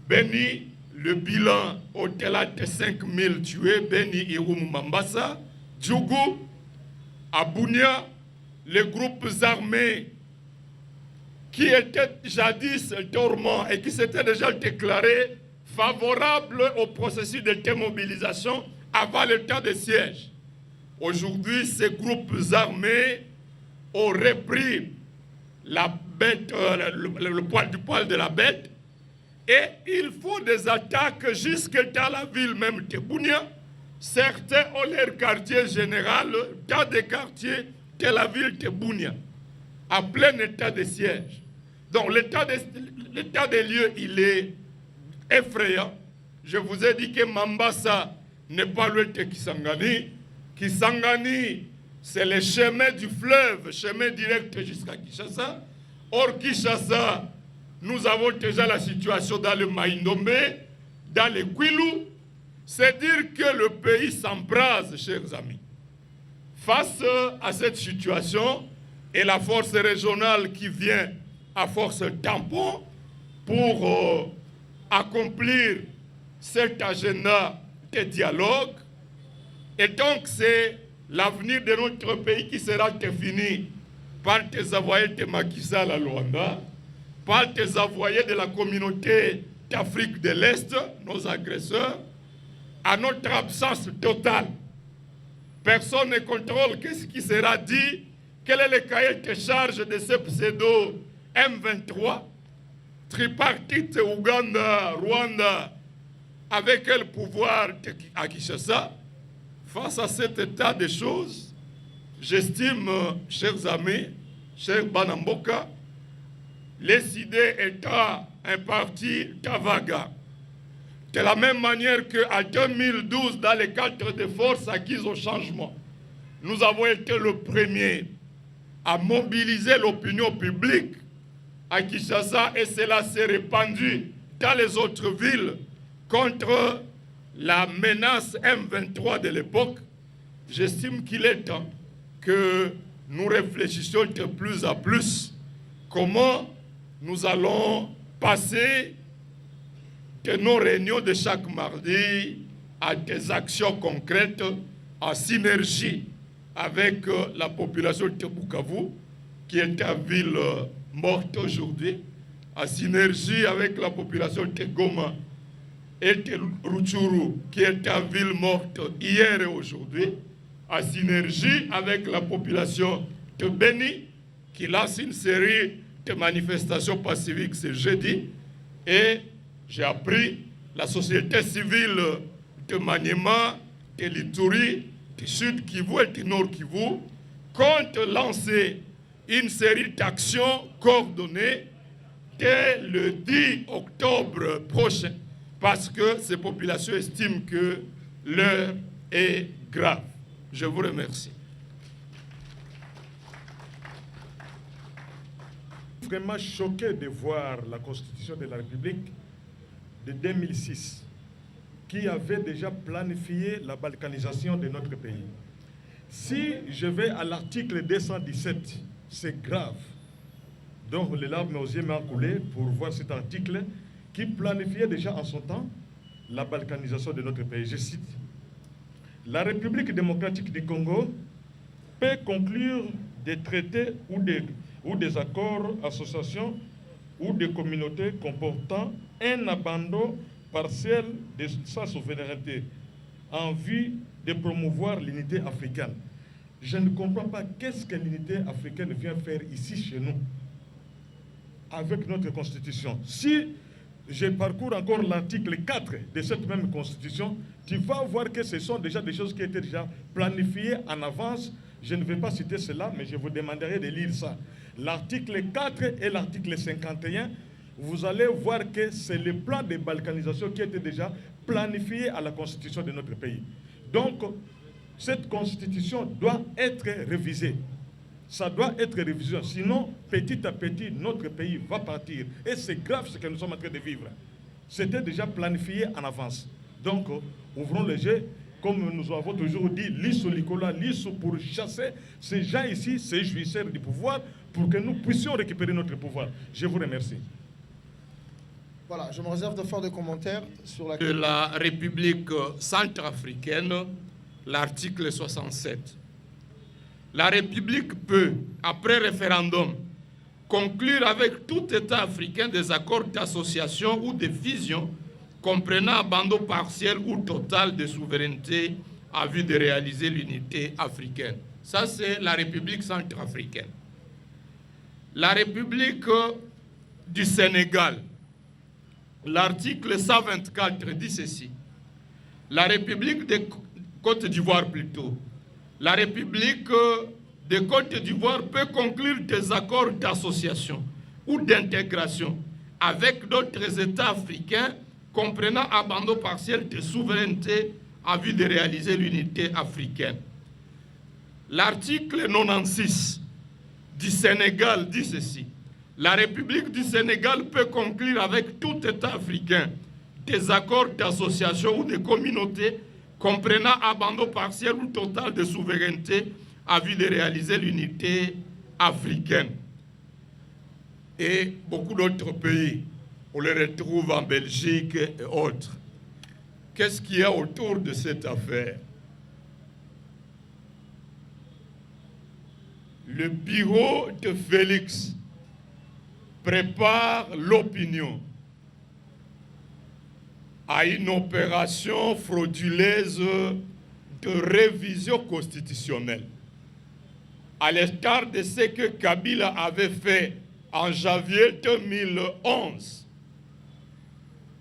Beni, le bilan au-delà de 5000 tués, Beni, Irumu, Mambasa, Djougou, à Bunia, les groupes armés qui étaient jadis dormants et qui s'étaient déjà déclarés favorables au processus de démobilisation avant l'état de siège. Aujourd'hui, ces groupes armés ont repris la bête, le poil de la bête. Et il faut des attaques jusque dans la ville même de Bunia. Certains ont leur quartier général dans des quartiers de la ville de Bunia, en plein état de siège. Donc l'état des lieux, il est effrayant. Je vous ai dit que Mambasa n'est pas loin de Kisangani. Kisangani, c'est le chemin du fleuve, chemin direct jusqu'à Kinshasa. Or, Kinshasa, nous avons déjà la situation dans le Maïndombe, dans le Kwilu. C'est dire que le pays s'embrase, chers amis. Face à cette situation, et la force régionale qui vient à force tampon pour accomplir cet agenda de dialogue. Et donc, c'est l'avenir de notre pays qui sera défini par des envoyés de Macky Sall à Luanda, par des envoyés de la communauté d'Afrique de l'Est, nos agresseurs, à notre absence totale. Personne ne contrôle ce qui sera dit, quel est le cahier de charge de ce pseudo M23, tripartite Ouganda, Rwanda, avec le pouvoir à Kinshasa. Face à cet état de choses, j'estime, chers amis, chers Banamboka, les idées étant un parti d'Avaga. De la même manière qu'en 2012, dans les cadres de forces acquises au changement, nous avons été le premier à mobiliser l'opinion publique à Kinshasa et cela s'est répandu dans les autres villes contre la menace M23 de l'époque. J'estime qu'il est temps que nous réfléchissions de plus en plus comment nous allons passer de nos réunions de chaque mardi à des actions concrètes en synergie avec la population de Bukavu, qui est une ville morte aujourd'hui, en synergie avec la population de Goma et de Rutshuru, qui est une ville morte hier et aujourd'hui, en synergie avec la population de Beni, qui lance une série de manifestations pacifiques ce jeudi, et j'ai appris la société civile de Maniema, de l'Ituri, du Sud Kivu et du Nord Kivu compte lancer une série d'actions coordonnées dès le 10 octobre prochain parce que ces populations estiment que l'heure est grave. Je vous remercie. Vraiment choqué de voir la Constitution de la République de 2006 qui avait déjà planifié la balkanisation de notre pays. Si je vais à l'article 217, c'est grave. Donc les larmes aux yeux m'ont coulé pour voir cet article qui planifiait déjà en son temps la balkanisation de notre pays. Je cite: la République démocratique du Congo peut conclure des traités ou des accords, associations ou des communautés comportant un abandon partiel de sa souveraineté en vue de promouvoir l'unité africaine. Je ne comprends pas qu'est-ce que l'unité africaine vient faire ici chez nous avec notre constitution. Si je parcours encore l'article 4 de cette même constitution, tu vas voir que ce sont déjà des choses qui étaient déjà planifiées en avance. Je ne vais pas citer cela, mais je vous demanderai de lire ça. L'article 4 et l'article 51, vous allez voir que c'est le plan de balkanisation qui était déjà planifié à la constitution de notre pays. Donc, cette constitution doit être révisée. Ça doit être révisé, sinon, petit à petit, notre pays va partir. Et c'est grave ce que nous sommes en train de vivre. C'était déjà planifié en avance. Donc, ouvrons les yeux, comme nous avons toujours dit, l'issue Nicolas, l'issue pour chasser ces gens ici, ces jouisseurs du pouvoir, pour que nous puissions récupérer notre pouvoir. Je vous remercie. Voilà, je me réserve de faire des commentaires sur de la République centrafricaine, l'article 67. La République peut, après référendum, conclure avec tout État africain des accords d'association ou de fusion comprenant abandon partiel ou total de souveraineté en vue de réaliser l'unité africaine. Ça, c'est la République centrafricaine. la République du Sénégal, l'article 124 dit ceci. La République de Côte d'Ivoire plutôt. La République de Côte d'Ivoire peut conclure des accords d'association ou d'intégration avec d'autres États africains comprenant abandon partiel de souveraineté en vue de réaliser l'unité africaine. L'article 96 du Sénégal dit ceci. La République du Sénégal peut conclure avec tout État africain des accords d'association ou de communauté comprenant abandon partiel ou total de souveraineté en vue de réaliser l'unité africaine. Et beaucoup d'autres pays, on les retrouve en Belgique et autres. Qu'est-ce qu'il y a autour de cette affaire? Le bureau de Félix prépare l'opinion à une opération frauduleuse de révision constitutionnelle, à l'instar de ce que Kabila avait fait en janvier 2011,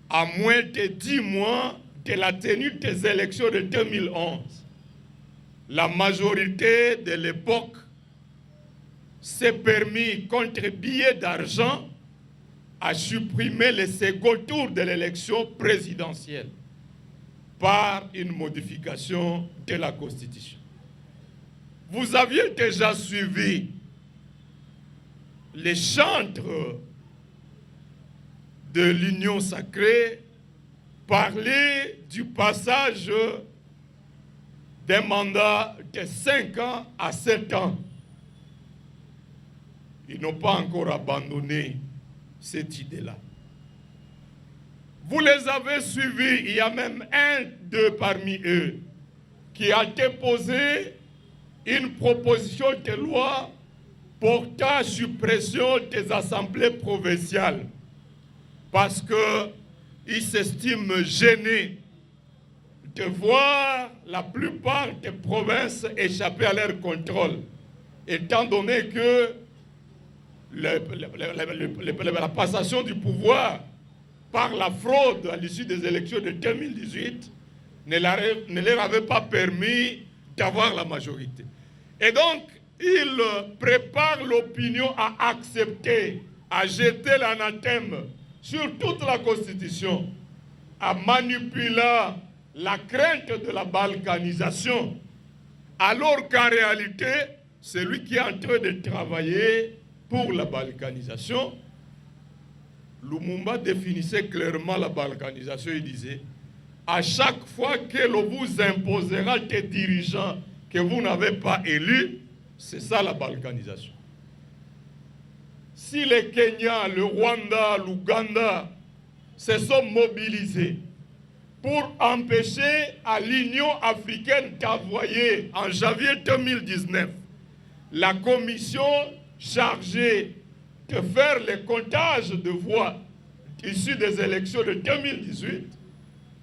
à moins de 10 mois de la tenue des élections de 2011. La majorité de l'époque s'est permis, contre billet d'argent, à supprimer le second tour de l'élection présidentielle par une modification de la Constitution. Vous aviez déjà suivi les chantres de l'Union sacrée parler du passage d'un mandat de 5 ans à 7 ans. Ils n'ont pas encore abandonné cette idée-là. Vous les avez suivis, il y a même un d'eux parmi eux qui a déposé une proposition de loi portant suppression des assemblées provinciales parce qu'il s'estime gêné de voir la plupart des provinces échapper à leur contrôle, étant donné que la passation du pouvoir par la fraude à l'issue des élections de 2018 ne leur avait pas permis d'avoir la majorité. Et donc, il prépare l'opinion à accepter, à jeter l'anathème sur toute la Constitution, à manipuler la crainte de la balkanisation, alors qu'en réalité, c'est lui qui est en train de travailler pour la balkanisation. Lumumba définissait clairement la balkanisation. Il disait, à chaque fois que l'on vous imposera des dirigeants que vous n'avez pas élus, c'est ça la balkanisation. Si le Kenya, le Rwanda, l'Ouganda se sont mobilisés pour empêcher à l'Union africaine d'envoyer en janvier 2019 la commission chargée de faire le comptage de voix issues des élections de 2018,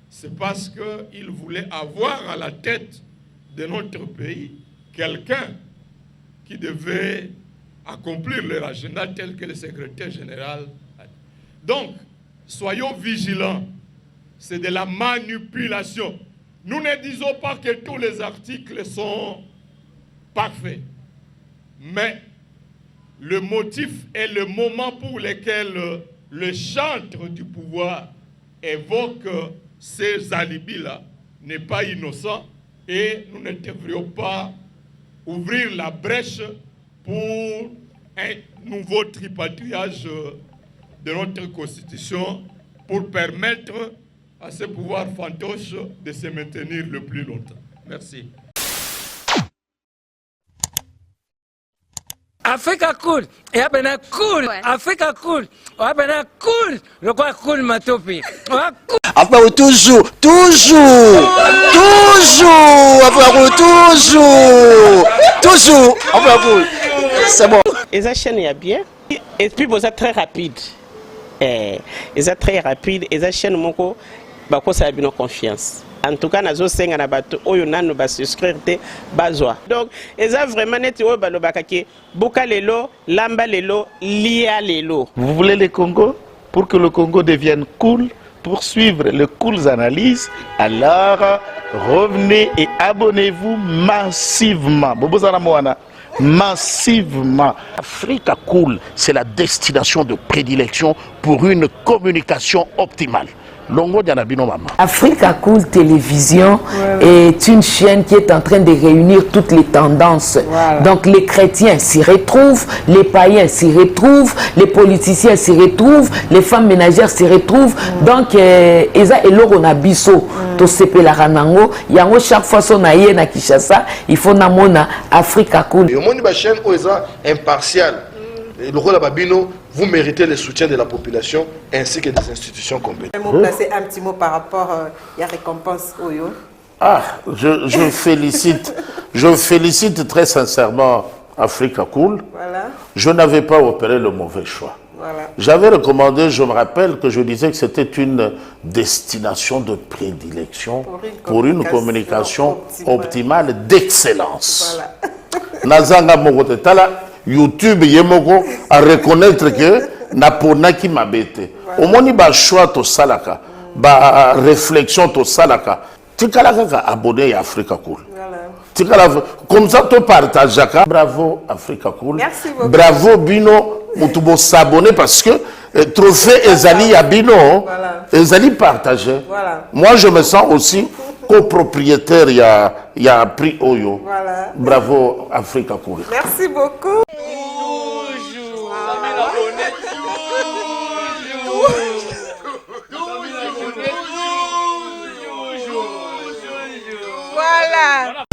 c'est parce qu'ils voulaient avoir à la tête de notre pays quelqu'un qui devait accomplir leur agenda tel que le secrétaire général a dit. Donc, soyons vigilants. C'est de la manipulation. Nous ne disons pas que tous les articles sont parfaits. Mais le motif et le moment pour lequel le chantre du pouvoir évoque ces alibis-là n'est pas innocent et nous ne devrions pas ouvrir la brèche pour un nouveau tripatouillage de notre Constitution pour permettre à ce pouvoir fantoche de se maintenir le plus longtemps. Merci. Africa cool, et abena cool, Africa cool, abena cool, le quoi cool matopi. Après toujours, après cool. C'est bon. Les chaînes est bien, et puis vous êtes très rapide. Ils sont très rapides, et les chaînes moko, bako ça a bien confiance. En tout cas, nazo senga na bato oyo nanu ba souscrire te bazwa. Donc, eza vraiment neti oyo balobaka ke buka lelo, lamba lelo, lia lelo. Vous voulez le Congo? Pour que le Congo devienne cool, pour suivre les cool analyses, alors revenez et abonnez-vous massivement. Bobozana Moana. Massivement. Africa Cool, c'est la destination de prédilection pour une communication optimale. Longo Dianabino Mama. Africa Cool Télévision est une chaîne qui est en train de réunir toutes les tendances. Donc les chrétiens s'y retrouvent, les païens s'y retrouvent, les politiciens s'y retrouvent, les femmes ménagères s'y retrouvent. Donc Eza Eloro na biso to sepela ranango yango chaque fois son aye na Kinshasa, il faut namona Africa Cool. Et au monde de la chaîne Oeza impartial. Le rôle de Babino, vous méritez le soutien de la population ainsi que des institutions compétentes. Vous placer un petit mot par rapport à la récompense Oyo. Ah, je félicite très sincèrement Africa Cool. Voilà. Je n'avais pas opéré le mauvais choix. Voilà. J'avais recommandé, je me rappelle que je disais que c'était une destination de prédilection pour une communication optimale d'excellence. Voilà. Nazanga Mogote Tala. YouTube yemoko à reconnaître que napona qui m'a bêté. Au moins ba choix to salaka, ba réflexion to salaka. Tikalaka abonné à Africa Cool. Tikala comme ça to partage jaka. Bravo Africa Cool. Merci beaucoup. Bravo Bino mutubo s'abonner parce que trophée Ezali ya Bino, Ezali partagé. Voilà. Moi je me sens aussi copropriétaire il y a prix Oyo. Voilà. Bravo Africa Cool. Merci beaucoup. Voilà.